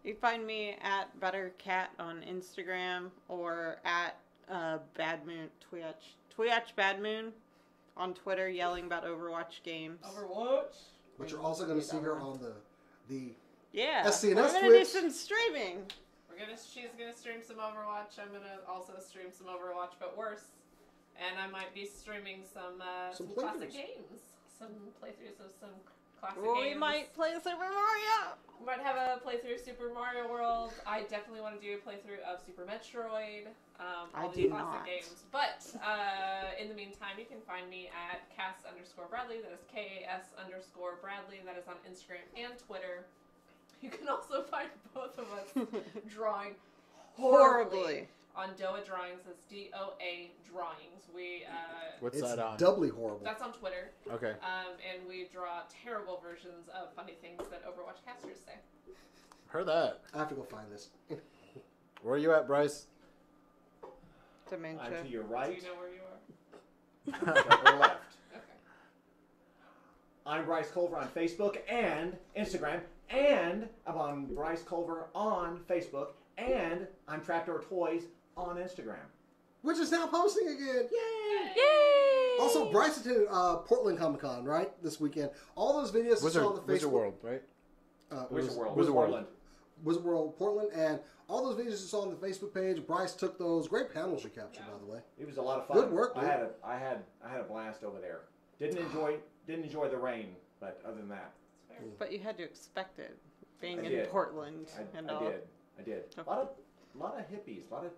You can find me at BetterCat on Instagram or at Badmoon Twitch Badmoon on Twitter, yelling about Overwatch games. Overwatch. But you're also going to see her on the Yeah, SCNS we're gonna Twitch. do some streaming. She's gonna stream some Overwatch. I'm gonna also stream some Overwatch, but worse. And I might be streaming some Some classic playthroughs. games, some playthroughs of some classic Well, games. we might play Super Mario. We might have a playthrough of Super Mario World. I definitely want to do a playthrough of Super Metroid. All these classic games. But in the meantime, you can find me at Cass_Bradley. That is KAS_Bradley. That is on Instagram and Twitter. You can also find both of us drawing horribly on Doa Drawings. That's DOA Drawings. What's It's that on? doubly horrible. That's on Twitter. Okay. And we draw terrible versions of funny things that Overwatch casters say. Heard that. I have to go find this. Where are you at, Bryce? Dementia. I'm to your Do right. you know where you are? or left. Okay. I'm Bryce Culver on Facebook and Instagram, and I'm on Bryce Culver on Facebook, and I'm Trapdoor Toys on Instagram. Which is now posting again. Yay! Yay! Also, Bryce attended Portland Comic Con, right? This weekend. All those videos you saw on the Facebook. Wizard World, right? Wizard World. Wizard World. Portland. Wizard World Portland, and all those videos you saw on the Facebook page. Bryce took those. Great panels you captured, by the way. It was a lot of fun. Good work, dude. I had a blast over there. Didn't enjoy the rain, but other than that, That's fair. But you had to expect it, being I in did. Portland and all. I did. A lot of hippies, a lot of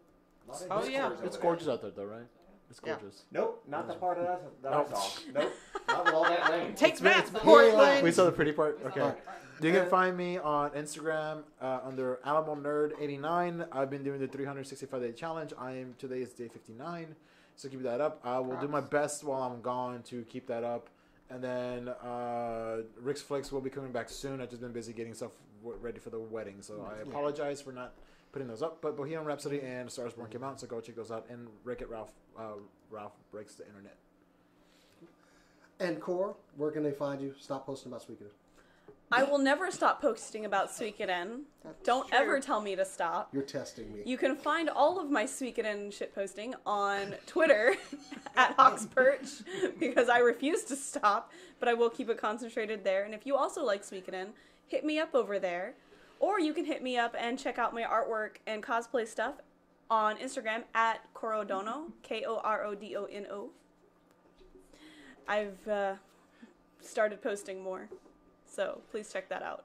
Oh, yeah. hipsters over It's there. gorgeous out there, though, right? It's Yeah. gorgeous. Nope, not the part that I Nope. saw. Nope, not with all that rain. Take It's that, been- Portland! We saw the pretty part. We saw Okay. that part. You can find me on Instagram under Alamo Nerd 89. I've been doing the 365-day challenge. Today is day 59, so keep that up. I will do my best while I'm gone to keep that up. And then Rick's Flicks will be coming back soon. I've just been busy getting stuff ready for the wedding, so I apologize for not putting those up. But Bohemian Rhapsody and Stars Born came out, so go check those out. And Rick at Ralph Breaks the Internet. And Cora, where can they find you? Stop posting about Suikoden. I will never stop posting about Suikoden. That's Don't true. ever tell me to stop. You're testing me. You can find all of my Suikoden shitposting on Twitter at Hawksperch because I refuse to stop, but I will keep it concentrated there. And if you also like Suikoden, hit me up over there. Or you can hit me up and check out my artwork and cosplay stuff on Instagram at Korodono, Korodono. I've started posting more, so please check that out.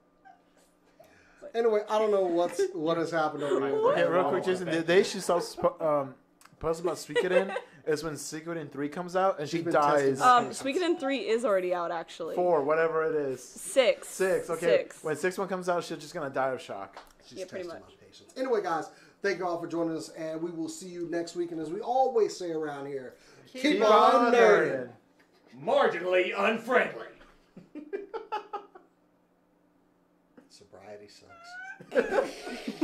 Anyway, I don't know what has happened over here. Hey, real quick, Jason, the day she stops posting about Suikoden is when Suikoden 3 comes out and she She's been dies. testing Suikoden 3 is already out, actually. 4, whatever it is. 6. 6, okay. 6. When 6 one comes out, she's just gonna die of shock. She's Yeah, pretty testing much. my patience. Anyway, guys, thank you all for joining us, and we will see you next week. And as we always say around here, keep on nerding. Marginally unfriendly. Sobriety sucks.